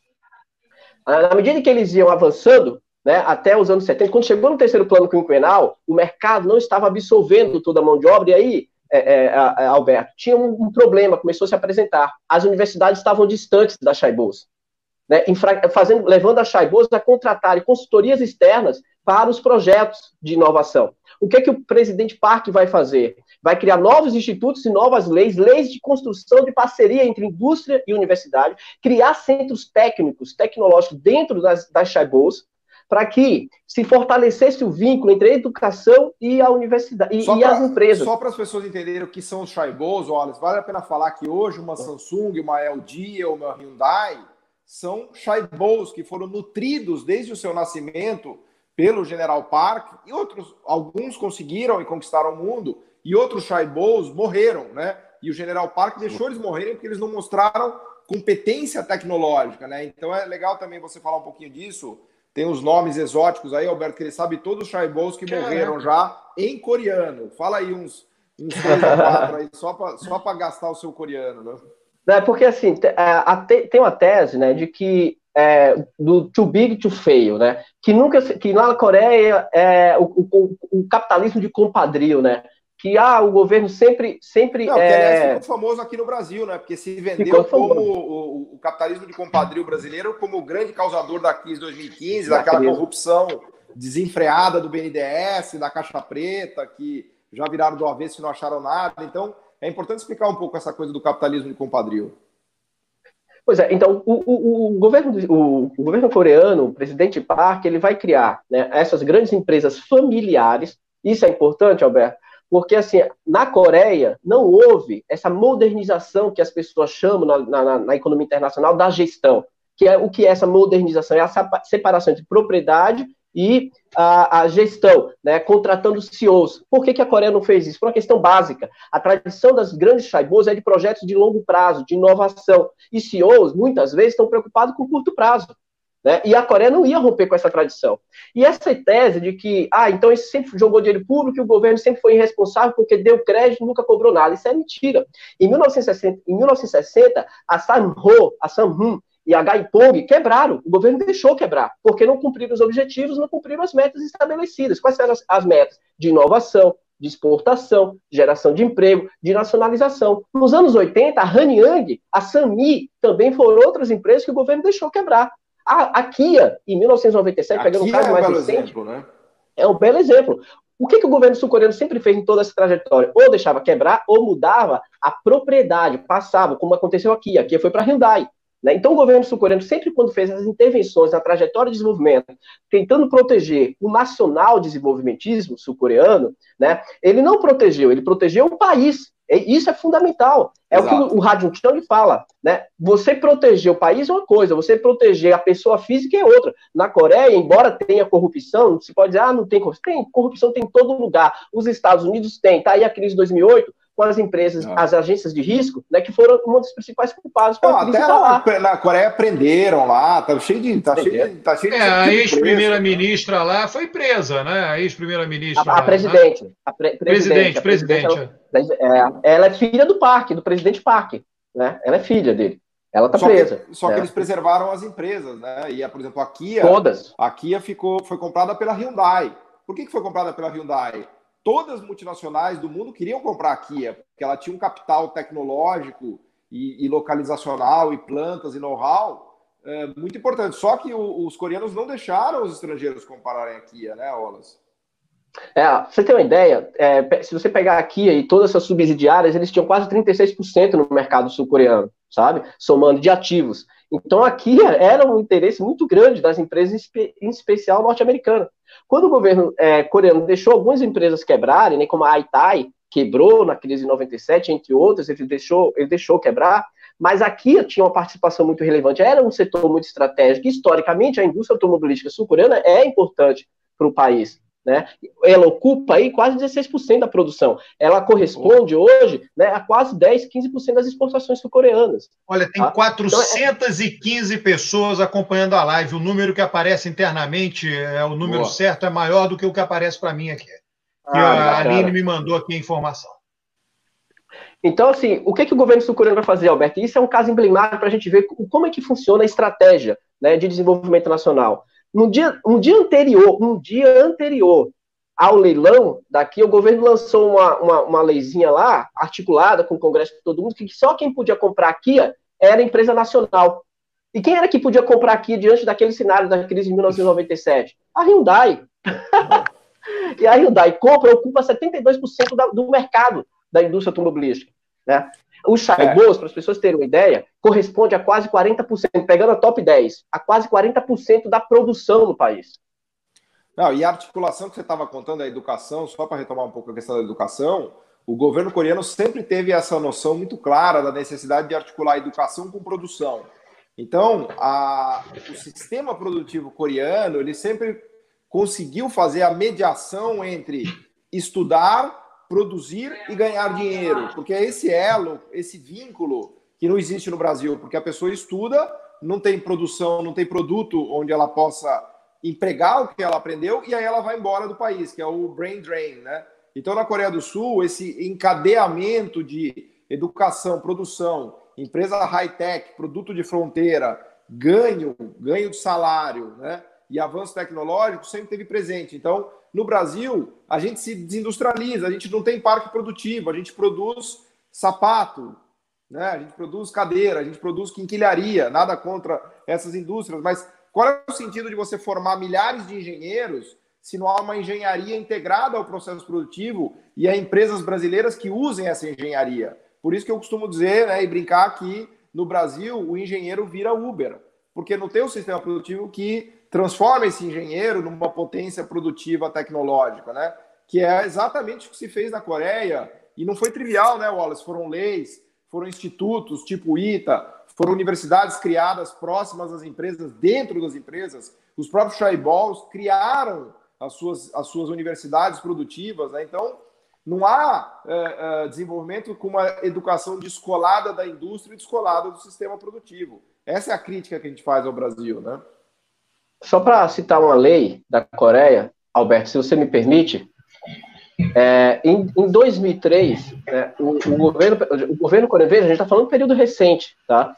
À medida que eles iam avançando, né, até os anos 70, quando chegou no terceiro plano quinquenal, o mercado não estava absorvendo toda a mão de obra, e aí, Alberto, tinha um problema, começou a se apresentar. As universidades estavam distantes das chaibos, né, levando as chaibos a contratarem consultorias externas para os projetos de inovação. O que é que o presidente Park vai fazer? Vai criar novos institutos e novas leis de construção de parceria entre indústria e universidade, criar centros técnicos, tecnológicos dentro das chaibos, para que se fortalecesse o vínculo entre a educação e a universidade e as empresas.
Só para as pessoas entenderem o que são os chaibos, olha, vale a pena falar que hoje uma Samsung, uma LG ou uma Hyundai são chaibos que foram nutridos desde o seu nascimento pelo General Park, e alguns conseguiram e conquistaram o mundo, e outros chaibos morreram, né? E o General Park deixou eles morrerem porque eles não mostraram competência tecnológica, né? Então é legal também você falar um pouquinho disso. Tem os nomes exóticos aí, Alberto, que ele sabe todos os chaibos que morreram já em coreano. Fala aí uns 3 ou 4 aí, só para gastar o seu coreano, né?
Porque assim, tem uma tese, né, de que do too big to fail, né? Que lá na Coreia o capitalismo de compadrio, né? Que o governo sempre
não, que aliás ficou famoso aqui no Brasil, né? Porque se vendeu como o capitalismo de compadrio brasileiro como o grande causador da crise de 2015, daquela corrupção desenfreada do BNDES, da Caixa Preta, que já viraram do avesso e não acharam nada. Então, é importante explicar um pouco essa coisa do capitalismo de compadrio.
Pois é, então o governo coreano, o presidente Park, ele vai criar, né, essas grandes empresas familiares. Isso é importante, Alberto, porque assim, na Coreia não houve essa modernização que as pessoas chamam na economia internacional da gestão. O que é essa modernização? É a separação entre propriedade e a gestão, né, contratando CEOs. Por que a Coreia não fez isso? Por uma questão básica. A tradição das grandes chaibos é de projetos de longo prazo, de inovação. E CEOs, muitas vezes, estão preocupados com curto prazo. Né? E a Coreia não ia romper com essa tradição. E essa tese de que, então isso sempre jogou dinheiro público e o governo sempre foi irresponsável porque deu crédito e nunca cobrou nada. Isso é mentira. Em 1960 a Samhun e a Gaipong quebraram. O governo deixou quebrar, porque não cumpriram os objetivos, não cumpriram as metas estabelecidas. Quais eram as metas? De inovação, de exportação, de geração de emprego, de nacionalização. Nos anos 80, a Hanyang, a Sanmi, também foram outras empresas que o governo deixou quebrar. A Kia, em 1997, pegando um caso mais recente, exemplo, né? É um belo exemplo. O que o governo sul-coreano sempre fez em toda essa trajetória? Ou deixava quebrar, ou mudava a propriedade, passava, como aconteceu aqui. A Kia foi para a Hyundai. Né? Então, o governo sul-coreano, sempre quando fez as intervenções na trajetória de desenvolvimento, tentando proteger o nacional desenvolvimentismo sul-coreano, né, ele não protegeu, ele protegeu o país. Isso é fundamental. É Exato. O que o Ha Joon-chang fala. Né? Você proteger o país é uma coisa, você proteger a pessoa física é outra. Na Coreia, embora tenha corrupção, se pode dizer, não tem corrupção. Tem corrupção, tem em todo lugar. Os Estados Unidos têm. Está aí a crise de 2008, com as empresas, as agências de risco, né, que foram uma das principais culpadas.
Até na Coreia prenderam lá, tá cheio de...
a ex-primeira-ministra lá foi presa, né? A ex-primeira-ministra.
A presidente.
Né?
Presidente. Ela é filha do Park, do presidente Park. Né? Ela é filha dele. Ela está presa.
Só que eles preservaram as empresas, né? E, por exemplo,
todas.
A Kia foi comprada pela Hyundai. Por que foi comprada pela Hyundai? Todas as multinacionais do mundo queriam comprar a Kia, porque ela tinha um capital tecnológico e localizacional, e plantas, e know-how muito importante. Só que os coreanos não deixaram os estrangeiros comprarem a Kia, né, Wallace?
Pra você ter uma ideia, se você pegar a Kia e todas essas subsidiárias, eles tinham quase 36% no mercado sul-coreano, sabe? Somando de ativos. Então a Kia era um interesse muito grande das empresas, em especial norte-americanas. Quando o governo coreano deixou algumas empresas quebrarem, né, como a Aitai, quebrou na crise de 97, entre outras, ele deixou quebrar, mas a Kia tinha uma participação muito relevante, era um setor muito estratégico. Historicamente, a indústria automobilística sul-coreana é importante para o país. Né? Ela ocupa aí quase 16% da produção. Ela corresponde hoje, né, a quase 10, 15% das exportações sul-coreanas.
Olha, tem 415 pessoas acompanhando a live. O número que aparece internamente, o número certo, é maior do que o que aparece para mim aqui. Que a Aline me mandou aqui a informação.
Então, assim, o que o governo sul-coreano vai fazer, Alberto? Isso é um caso emblemático para a gente ver como é que funciona a estratégia, né, de desenvolvimento nacional. Um dia anterior ao leilão daqui, o governo lançou uma leizinha lá, articulada com o Congresso de todo mundo, que só quem podia comprar aqui era a empresa nacional. E quem era que podia comprar aqui diante daquele cenário da crise de 1997? A Hyundai. E a Hyundai ocupa 72% do mercado da indústria automobilística, né? Os Shaibos, para as pessoas terem uma ideia, corresponde a quase 40%, pegando a top 10, a quase 40% da produção no país.
Não, e a articulação que você estava contando, a educação, só para retomar um pouco a questão da educação, o governo coreano sempre teve essa noção muito clara da necessidade de articular a educação com produção. Então, o sistema produtivo coreano, ele sempre conseguiu fazer a mediação entre estudar, produzir e ganhar dinheiro, porque é esse elo, esse vínculo que não existe no Brasil, porque a pessoa estuda, não tem produção, não tem produto onde ela possa empregar o que ela aprendeu e aí ela vai embora do país, que é o brain drain, né? Então, na Coreia do Sul, esse encadeamento de educação, produção, empresa high-tech, produto de fronteira, ganho de salário, né? E avanço tecnológico sempre teve presente. Então, no Brasil, a gente se desindustrializa, a gente não tem parque produtivo, a gente produz sapato, né? A gente produz cadeira, a gente produz quinquilharia, nada contra essas indústrias, mas qual é o sentido de você formar milhares de engenheiros se não há uma engenharia integrada ao processo produtivo e há empresas brasileiras que usem essa engenharia? Por isso que eu costumo dizer, né, e brincar que no Brasil o engenheiro vira Uber, porque não tem um sistema produtivo que transforma esse engenheiro numa potência produtiva tecnológica, né? Que é exatamente o que se fez na Coreia, e não foi trivial, né, Wallace? Foram leis, foram institutos tipo ITA, foram universidades criadas próximas às empresas, dentro das empresas. Os próprios chaebols criaram as suas universidades produtivas, né? Então, não há desenvolvimento com uma educação descolada da indústria e descolada do sistema produtivo. Essa é a crítica que a gente faz ao Brasil, né?
Só para citar uma lei da Coreia, Alberto, se você me permite, em 2003, o governo coreano, a gente está falando de um período recente, tá?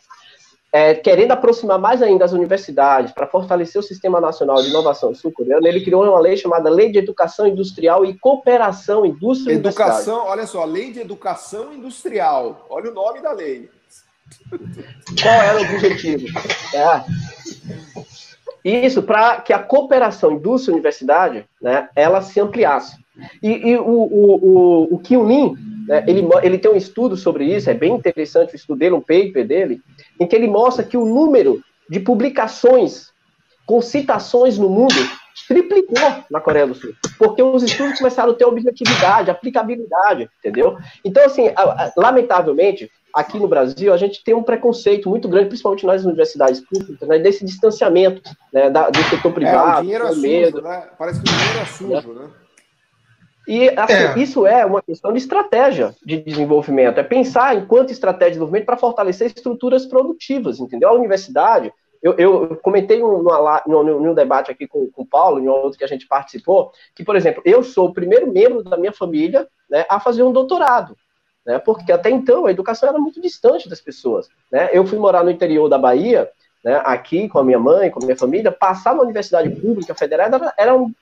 Querendo aproximar mais ainda as universidades para fortalecer o Sistema Nacional de Inovação sul-coreano, ele criou uma lei chamada Lei de Educação Industrial e Cooperação Indústria-Universidade.
Olha só, Lei de Educação Industrial. Olha o nome da lei.
Qual era o objetivo? Isso para que a cooperação indústria-universidade, né, ela se ampliasse. E o Kim Min, né, ele tem um estudo sobre isso, é bem interessante o estudo dele, um paper dele, em que ele mostra que o número de publicações com citações no mundo triplicou na Coreia do Sul, porque os estudos começaram a ter objetividade, aplicabilidade, entendeu? Então, assim, lamentavelmente, aqui no Brasil, a gente tem um preconceito muito grande, principalmente nas universidades públicas, né, desse distanciamento, né, do setor privado.
O dinheiro é sujo, né? Parece que o dinheiro é sujo, né?
E assim, isso é uma questão de estratégia de desenvolvimento, é pensar enquanto estratégia de desenvolvimento para fortalecer estruturas produtivas, entendeu? A universidade, eu comentei num debate aqui com o Paulo, em outro que a gente participou, que, por exemplo, eu sou o primeiro membro da minha família, né, a fazer um doutorado. né? Porque até então a educação era muito distante das pessoas, né? Eu fui morar no interior da Bahia, né, aqui com a minha mãe, com a minha família. Passar na universidade pública federal era um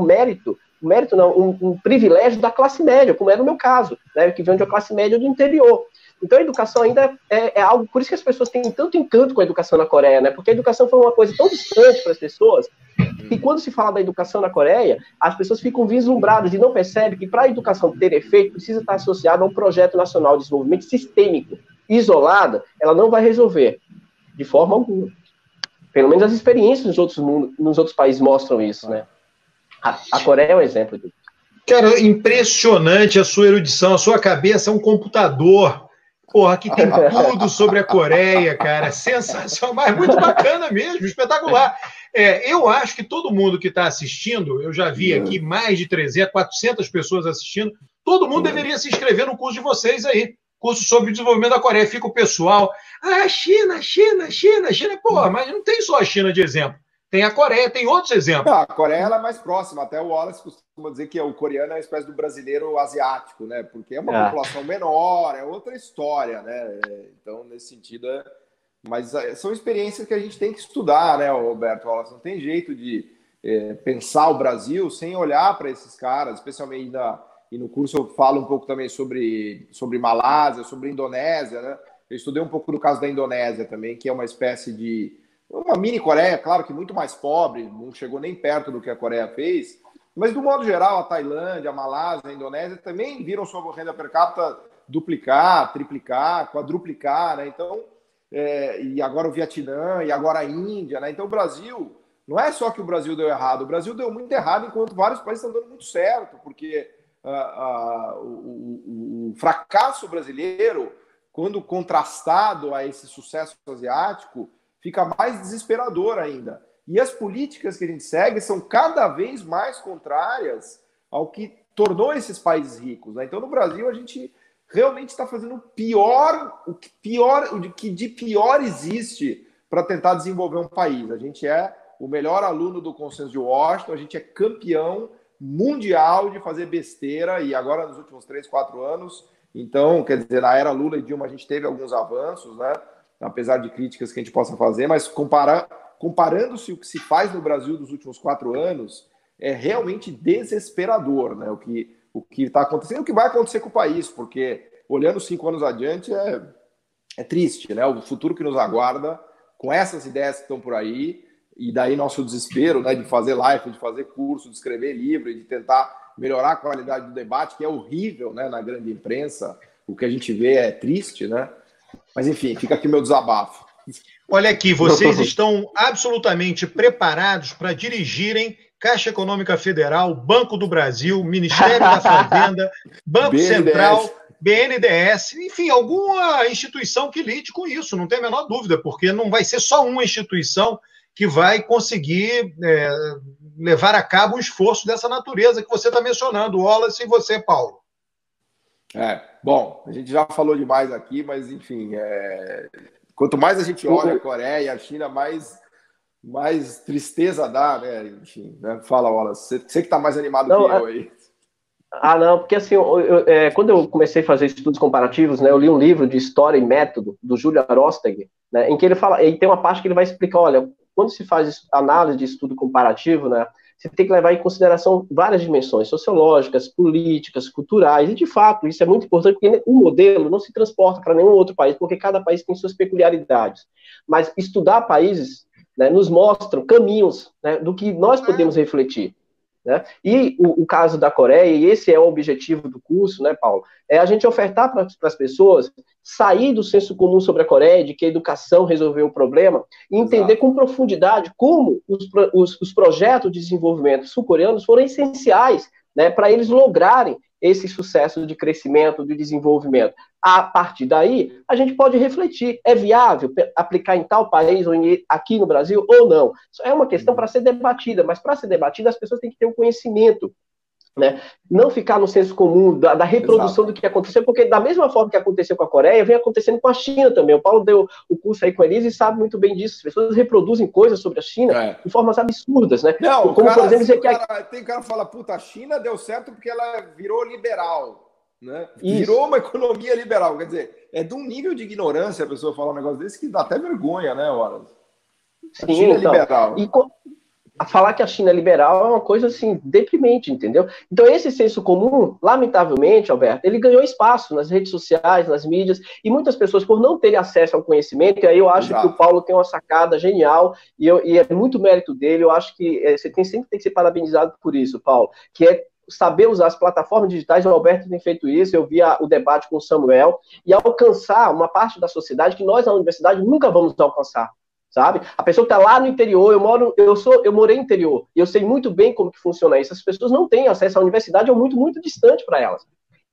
mérito não, um privilégio da classe média, como era o meu caso, né, que vem de uma classe média do interior. Então a educação ainda é algo, por isso que as pessoas têm tanto encanto com a educação na Coreia, né, porque a educação foi uma coisa tão distante para as pessoas, que quando se fala da educação na Coreia, as pessoas ficam vislumbradas e não percebem que para a educação ter efeito, precisa estar associada a um projeto nacional de desenvolvimento sistêmico. Isolada, ela não vai resolver, de forma alguma. Pelo menos as experiências nos outros países mostram isso, né? A Coreia é um exemplo disso.
Cara, impressionante a sua erudição, a sua cabeça é um computador. Porra, que tem tudo sobre a Coreia, cara. Sensacional, mas muito bacana mesmo, espetacular. Eu acho que todo mundo que está assistindo, eu já vi aqui mais de 300, 400 pessoas assistindo, todo mundo deveria se inscrever no curso de vocês aí. Curso sobre o desenvolvimento da Coreia. Fica o pessoal, China. Porra, mas não tem só a China de exemplo. Tem a Coreia, tem outros exemplos.
Não, a Coreia ela é mais próxima. Até o Wallace costuma dizer que o coreano é uma espécie do brasileiro asiático, né? Porque é uma população menor, é outra história, né? Então, nesse sentido, mas são experiências que a gente tem que estudar, né, Roberto Wallace? Não tem jeito de pensar o Brasil sem olhar para esses caras, especialmente e no curso eu falo um pouco também sobre Malásia, sobre Indonésia, né? Eu estudei um pouco do caso da Indonésia também, que é uma espécie de uma mini Coreia, claro que muito mais pobre, não chegou nem perto do que a Coreia fez, mas do modo geral a Tailândia, a Malásia, a Indonésia também viram sua renda per capita duplicar, triplicar, quadruplicar, né? Então, e agora o Vietnã, e agora a Índia, né? Então o Brasil, não é só que o Brasil deu errado, o Brasil deu muito errado enquanto vários países estão dando muito certo, porque o fracasso brasileiro, quando contrastado a esse sucesso asiático, fica mais desesperador ainda. E as políticas que a gente segue são cada vez mais contrárias ao que tornou esses países ricos, né? Então, no Brasil, a gente realmente está fazendo o que de pior existe para tentar desenvolver um país. A gente é o melhor aluno do Consenso de Washington, a gente é campeão mundial de fazer besteira, e agora nos últimos 3, 4 anos, então, quer dizer, na era Lula e Dilma a gente teve alguns avanços, né? Apesar de críticas que a gente possa fazer, mas comparando-se o que se faz no Brasil dos últimos 4 anos, é realmente desesperador, né? O que está acontecendo, o que vai acontecer com o país, porque olhando 5 anos adiante é triste, né? O futuro que nos aguarda com essas ideias que estão por aí, e daí nosso desespero, né, de fazer live, de fazer curso, de escrever livro, de tentar melhorar a qualidade do debate, que é horrível, né, na grande imprensa. O que a gente vê é triste, né? Mas, enfim, fica aqui meu desabafo.
Olha aqui, vocês estão absolutamente preparados para dirigirem Caixa Econômica Federal, Banco do Brasil, Ministério da Fazenda, Banco
BNDES.
Central, BNDES, enfim, alguma instituição que lide com isso, não tem a menor dúvida, porque não vai ser só uma instituição que vai conseguir levar a cabo um esforço dessa natureza que você está mencionando, Wallace, e você, Paulo.
Bom, a gente já falou demais aqui, mas, enfim, quanto mais a gente olha a Coreia e a China, mais tristeza dá, né? Enfim, né? Fala, Wallace, você que está mais animado que eu aí.
Não, porque assim, quando eu comecei a fazer estudos comparativos, né, eu li um livro de História e Método, do Júlio Arostegui, né, em que ele fala, e tem uma parte que ele vai explicar, olha, quando se faz análise de estudo comparativo, né, você tem que levar em consideração várias dimensões sociológicas, políticas, culturais, e de fato, isso é muito importante, porque o modelo não se transporta para nenhum outro país, porque cada país tem suas peculiaridades. Mas estudar países, né, nos mostra caminhos, né, do que nós podemos refletir. Né? E o caso da Coreia, e esse é o objetivo do curso, né, Paulo, é a gente ofertar para as pessoas sair do senso comum sobre a Coreia, de que a educação resolveu o problema, e entender com profundidade como os projetos de desenvolvimento sul-coreanos foram essenciais, né, para eles lograrem esse sucesso de crescimento, de desenvolvimento. A partir daí, a gente pode refletir, é viável aplicar em tal país ou aqui no Brasil ou não? Isso é uma questão para ser debatida, mas para ser debatida as pessoas têm que ter um conhecimento, né? Não ficar no senso comum da reprodução do que aconteceu, porque da mesma forma que aconteceu com a Coreia, vem acontecendo com a China também. O Paulo deu o curso aí com a Elisa e sabe muito bem disso. As pessoas reproduzem coisas sobre a China de formas absurdas, né?
Não,
como,
cara,
por exemplo, dizer que
tem cara que fala, puta, a China deu certo porque ela virou liberal. né? Virou uma economia liberal. Quer dizer, é de um nível de ignorância a pessoa falar um negócio desse que dá até vergonha, né, Wallace?
Sim, China então, é liberal. A falar que a China é liberal é uma coisa, assim, deprimente, entendeu? Então, esse senso comum, lamentavelmente, Alberto, ele ganhou espaço nas redes sociais, nas mídias, e muitas pessoas, por não terem acesso ao conhecimento, e aí eu acho que o Paulo tem uma sacada genial, e é muito mérito dele, eu acho que você sempre tem que ser parabenizado por isso, Paulo, que é saber usar as plataformas digitais. O Alberto tem feito isso, eu vi o debate com o Samuel, e alcançar uma parte da sociedade que nós, na universidade, nunca vamos alcançar. Sabe? A pessoa que está lá no interior, eu morei no interior, e eu sei muito bem como que funciona isso. As pessoas não têm acesso à universidade, é muito, muito distante para elas.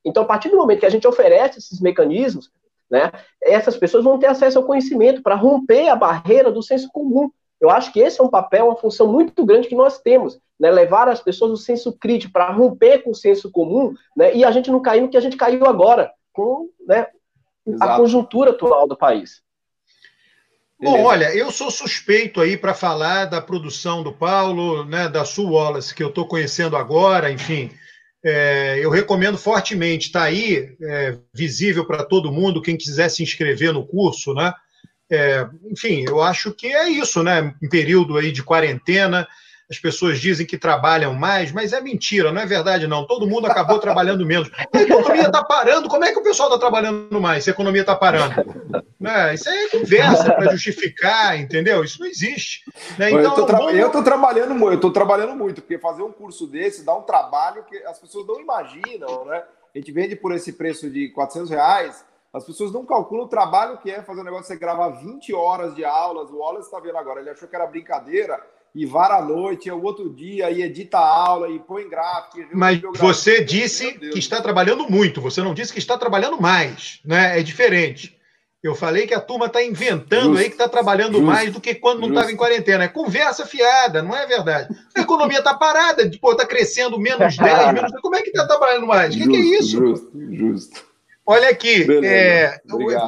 Então, a partir do momento que a gente oferece esses mecanismos, né, essas pessoas vão ter acesso ao conhecimento para romper a barreira do senso comum. Eu acho que esse é um papel, uma função muito grande que nós temos, né, levar as pessoas o senso crítico para romper com o senso comum, né, e a gente não cair no que a gente caiu agora, com, né, a conjuntura atual do país.
Bom, olha, eu sou suspeito aí para falar da produção do Paulo, né, da Sue Wallace, que eu estou conhecendo agora, enfim. Eu recomendo fortemente, está aí, visível para todo mundo, quem quiser se inscrever no curso, né? Enfim, eu acho que é isso, né? Em período aí de quarentena, as pessoas dizem que trabalham mais, mas é mentira, não é verdade, não. Todo mundo acabou trabalhando menos. A economia está parando, como é que o pessoal está trabalhando mais se a economia está parando? Isso aí é conversa para justificar, entendeu? Isso não existe. Né? Então,
eu estou trabalhando muito, porque fazer um curso desse dá um trabalho que as pessoas não imaginam, né? A gente vende por esse preço de R$400, as pessoas não calculam o trabalho que é fazer um negócio, você gravar 20 horas de aulas. O Wallace está vendo agora, ele achou que era brincadeira, e vara à noite, o outro dia, e edita a aula, e põe gráfico.
Mas você disse que está trabalhando muito, você não disse que está trabalhando mais, né? É diferente. Eu falei que a turma está inventando aí que está trabalhando mais do que quando não estava em quarentena. É conversa fiada, não é verdade? A economia está parada, está crescendo menos 10, menos... Como é que está trabalhando mais? O que é isso?
Justo.
Olha aqui,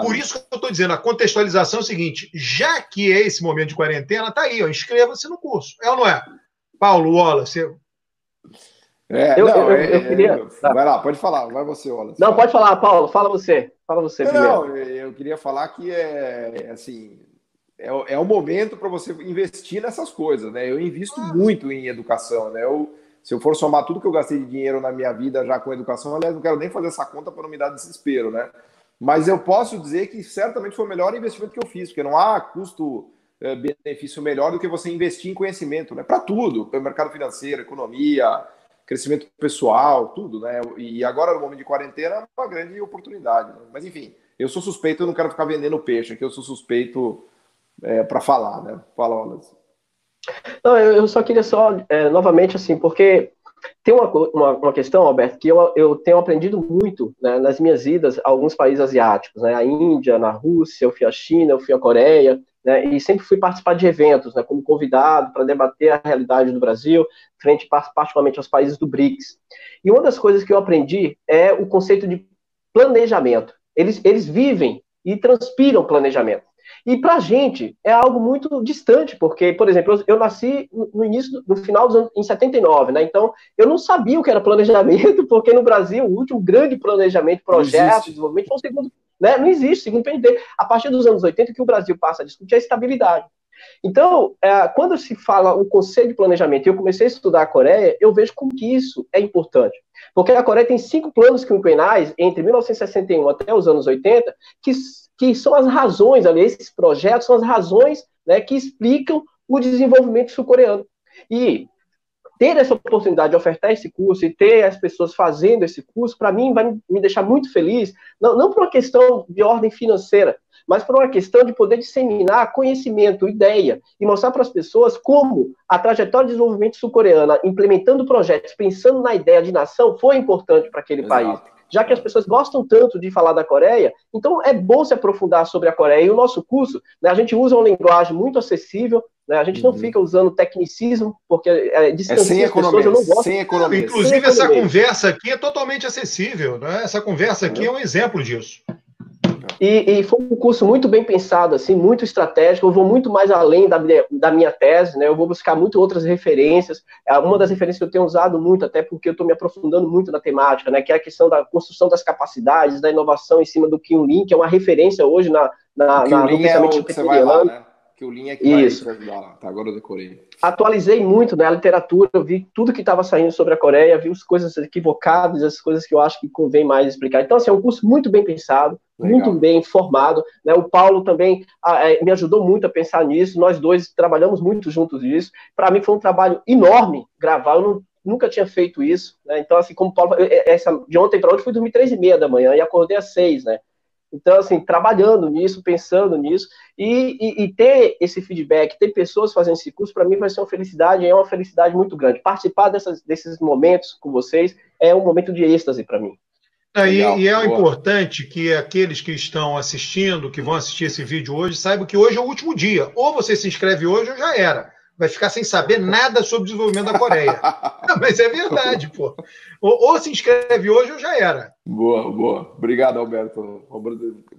por isso que eu estou dizendo, a contextualização é o seguinte, já que é esse momento de quarentena, está aí, inscreva-se no curso, é ou não é? Paulo, Wallace.
Eu queria...
Vai lá, pode falar, vai você, Wallace.
Não, pode falar, Paulo, fala você primeiro.
Não, eu queria falar que é o momento para você investir nessas coisas, né? Eu invisto muito em educação, né? Se eu for somar tudo que eu gastei de dinheiro na minha vida já com educação, aliás, não quero nem fazer essa conta para não me dar desespero, né? Mas eu posso dizer que certamente foi o melhor investimento que eu fiz, porque não há custo-benefício melhor do que você investir em conhecimento, né? Para tudo, para o mercado financeiro, economia, crescimento pessoal, tudo, né? E agora, no momento de quarentena, é uma grande oportunidade, né? Mas, enfim, eu sou suspeito, eu não quero ficar vendendo peixe aqui, eu sou suspeito para falar, né? Fala, Wallace.
Não, eu só queria novamente, assim, porque tem uma questão, Alberto, que eu tenho aprendido muito, né, nas minhas idas a alguns países asiáticos, né, a Índia, na Rússia, eu fui à China, eu fui à Coreia, né, e sempre fui participar de eventos, né, como convidado para debater a realidade do Brasil, frente particularmente aos países do BRICS. E uma das coisas que eu aprendi é o conceito de planejamento. Eles vivem e transpiram planejamento. E para a gente é algo muito distante, porque, por exemplo, eu nasci no final dos anos, em 79, né? Então, eu não sabia o que era planejamento, porque no Brasil, o último grande planejamento, projeto, desenvolvimento, foi o segundo, né? Não existe, segundo o PND. A partir dos anos 80, que o Brasil passa a discutir é a estabilidade. Então, quando se fala o conceito de planejamento, e eu comecei a estudar a Coreia, eu vejo como que isso é importante. Porque a Coreia tem 5 planos quinquenais, entre 1961 até os anos 80, que são as razões, ali, esses projetos são as razões, né, que explicam o desenvolvimento sul-coreano. E ter essa oportunidade de ofertar esse curso e ter as pessoas fazendo esse curso, para mim, vai me deixar muito feliz, não por uma questão de ordem financeira, mas por uma questão de poder disseminar conhecimento, ideia, e mostrar para as pessoas como a trajetória de desenvolvimento sul-coreana, implementando projetos, pensando na ideia de nação, foi importante para aquele país. Já que as pessoas gostam tanto de falar da Coreia, então é bom se aprofundar sobre a Coreia. E o nosso curso, né, a gente usa uma linguagem muito acessível, né, a gente não fica usando tecnicismo, porque distancia as pessoas, eu não gosto.
Sem economia. Inclusive, essa conversa aqui é totalmente acessível, né? Essa conversa aqui é um exemplo disso.
E foi um curso muito bem pensado, assim, muito estratégico. Eu vou muito mais além da minha tese, né? Eu vou buscar muito outras referências. Uma das referências que eu tenho usado muito, até porque eu estou me aprofundando muito na temática, né? Que é a questão da construção das capacidades, da inovação em cima do Kim Lean, que é uma referência hoje no
pensamento epicureano, né? Que o Lean é que vai te ajudar lá. Tá, agora eu decorei.
Atualizei muito, né, a literatura, eu vi tudo que estava saindo sobre a Coreia, vi as coisas equivocadas, as coisas que eu acho que convém mais explicar. Então, assim, é um curso muito bem pensado, muito bem formado, né? O Paulo também me ajudou muito a pensar nisso, nós dois trabalhamos muito juntos nisso. Para mim foi um trabalho enorme gravar, eu nunca tinha feito isso, né? Então, assim, como o Paulo, de ontem para hoje, fui dormir 3h30 da manhã e acordei às 6, né? Então, assim, trabalhando nisso, pensando nisso, e ter esse feedback, ter pessoas fazendo esse curso, para mim vai ser uma felicidade, é uma felicidade muito grande. Participar desses momentos com vocês é um momento de êxtase para mim.
E é importante que aqueles que estão assistindo, que vão assistir esse vídeo hoje, saibam que hoje é o último dia. Ou você se inscreve hoje ou já era. Vai ficar sem saber nada sobre o desenvolvimento da Coreia. Não, mas é verdade, pô. Ou se inscreve hoje ou já era.
Boa. Obrigado, Alberto.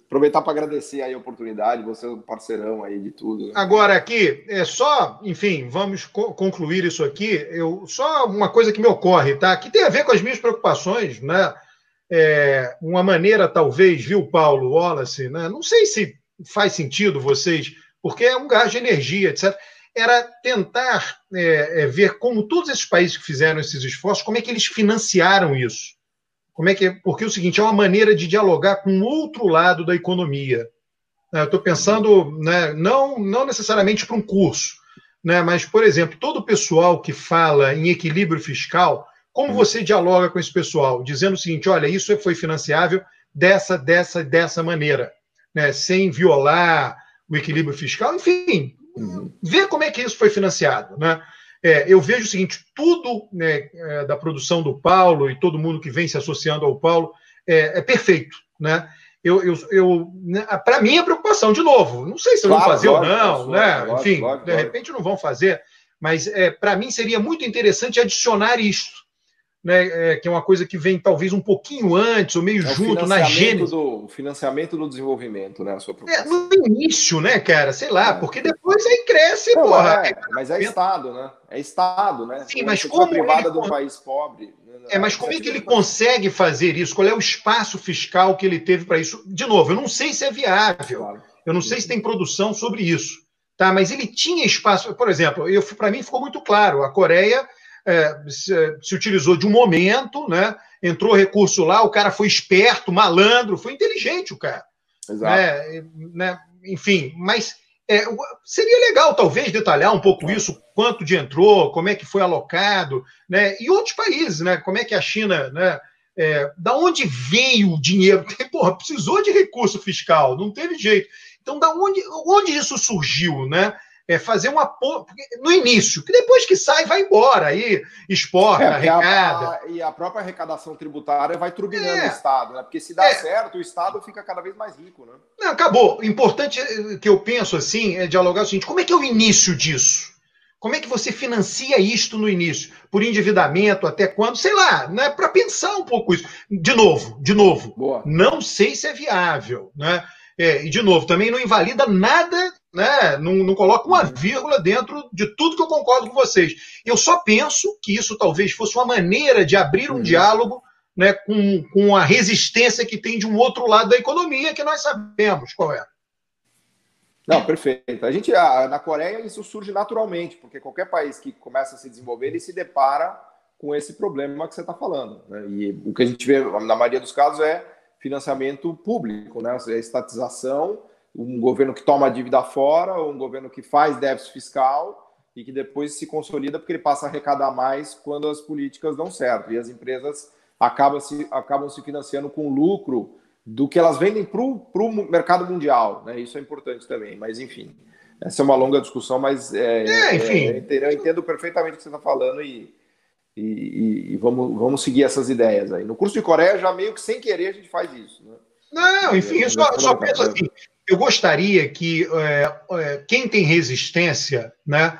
Aproveitar para agradecer aí a oportunidade, você é um parceirão aí de tudo. Né?
Agora aqui, enfim, vamos concluir isso aqui. Só uma coisa que me ocorre, tá? Que tem a ver com as minhas preocupações, né? Uma maneira, talvez, viu, Paulo Wallace, né? Não sei se faz sentido vocês, porque é um gasto de energia, etc., era tentar ver como todos esses países que fizeram esses esforços, como é que eles financiaram isso. Porque é o seguinte, é uma maneira de dialogar com o outro lado da economia. Eu estou pensando, né, não necessariamente para um curso, né, mas, por exemplo, todo o pessoal que fala em equilíbrio fiscal, como você dialoga com esse pessoal? Dizendo o seguinte, olha, isso foi financiável dessa maneira, né, sem violar o equilíbrio fiscal, enfim, ver como é que isso foi financiado, né? Eu vejo o seguinte, tudo, né, da produção do Paulo e todo mundo que vem se associando ao Paulo é perfeito, né? Para mim é preocupação, de novo, não sei se vão fazer ou não, né? Enfim, de repente não vão fazer, mas para mim seria muito interessante adicionar isto, né, que é uma coisa que vem talvez um pouquinho antes, ou meio junto, na gênese.
O financiamento do desenvolvimento, né? A sua preocupação.
No início, né, cara? Sei lá, porque depois aí cresce,
não,
porra.
Mas é Estado, né? É Estado, né?
Sim, mas como
privada do país pobre.
Mas como é que ele consegue fazer isso? Qual é o espaço fiscal que ele teve para isso? De novo, eu não sei se é viável. Claro. Eu não sei se tem produção sobre isso. Tá? Mas ele tinha espaço. Por exemplo, para mim ficou muito claro. A Coreia se utilizou de um momento, né? Entrou recurso lá, o cara foi esperto, malandro, foi inteligente o cara.
Exato.
Né? Enfim, mas seria legal, talvez, detalhar um pouco isso, quanto de entrou, como é que foi alocado, né? E outros países, né? Como é que a China, né? Da onde veio o dinheiro? Porra, precisou de recurso fiscal, não teve jeito. Então, onde isso surgiu, né? Fazer um apoio no início, que depois que sai, vai embora, aí exporta, arrecada.
E a própria arrecadação tributária vai turbinando o Estado, né? Porque se dá certo, o Estado fica cada vez mais rico, né?
Não, acabou. O importante que eu penso assim é dialogar o seguinte: como é que é o início disso? Como é que você financia isto no início? Por endividamento, até quando? Sei lá, né? Para pensar um pouco isso. De novo.
Boa.
Não sei se é viável, né? E, de novo, também não invalida nada, né? Não coloca uma vírgula dentro de tudo que eu concordo com vocês. Eu só penso que isso talvez fosse uma maneira de abrir um diálogo, né, com a resistência que tem de um outro lado da economia, que nós sabemos qual é.
Não, perfeito. Na Coreia isso surge naturalmente, porque qualquer país que começa a se desenvolver, ele se depara com esse problema que você está falando, né? E o que a gente vê, na maioria dos casos, é financiamento público, né? É estatização, um governo que toma a dívida fora, ou um governo que faz déficit fiscal e que depois se consolida porque ele passa a arrecadar mais quando as políticas dão certo. E as empresas acabam se financiando com lucro do que elas vendem para o mercado mundial, né? Isso é importante também, mas enfim, essa é uma longa discussão, mas
enfim.
Eu entendo perfeitamente o que você está falando e vamos seguir essas ideias aí. No curso de Coreia, já meio que sem querer a gente faz isso, né?
Não, enfim, eu só penso assim, eu gostaria que quem tem resistência, né,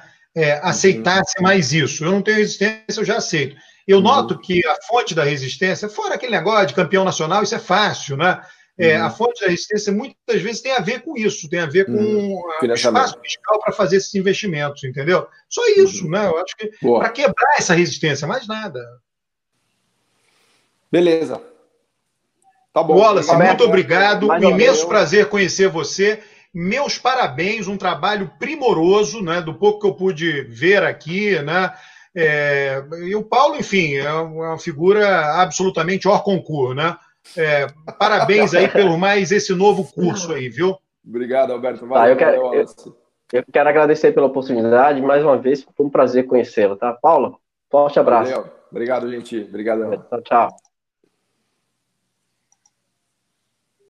aceitasse mais isso. Eu não tenho resistência, eu já aceito. Eu noto que a fonte da resistência, fora aquele negócio de campeão nacional, isso é fácil, né? A fonte da resistência muitas vezes tem a ver com isso, tem a ver com o espaço fiscal para fazer esses investimentos, entendeu? Só isso, né? Eu acho que para quebrar essa resistência, mais nada.
Beleza. Tá bom.
Wallace, muito obrigado. Um imenso prazer conhecer você. Meus parabéns, um trabalho primoroso, né? Do pouco que eu pude ver aqui, né? E o Paulo, enfim, é uma figura absolutamente hors concurso, né? Parabéns aí pelo mais esse novo curso aí, viu?
Obrigado, Alberto. Valeu,
eu quero agradecer pela oportunidade. Mais uma vez, foi um prazer conhecê-lo, tá? Paulo, forte abraço.
Valeu. Obrigado, gente. Obrigadão.
Tchau.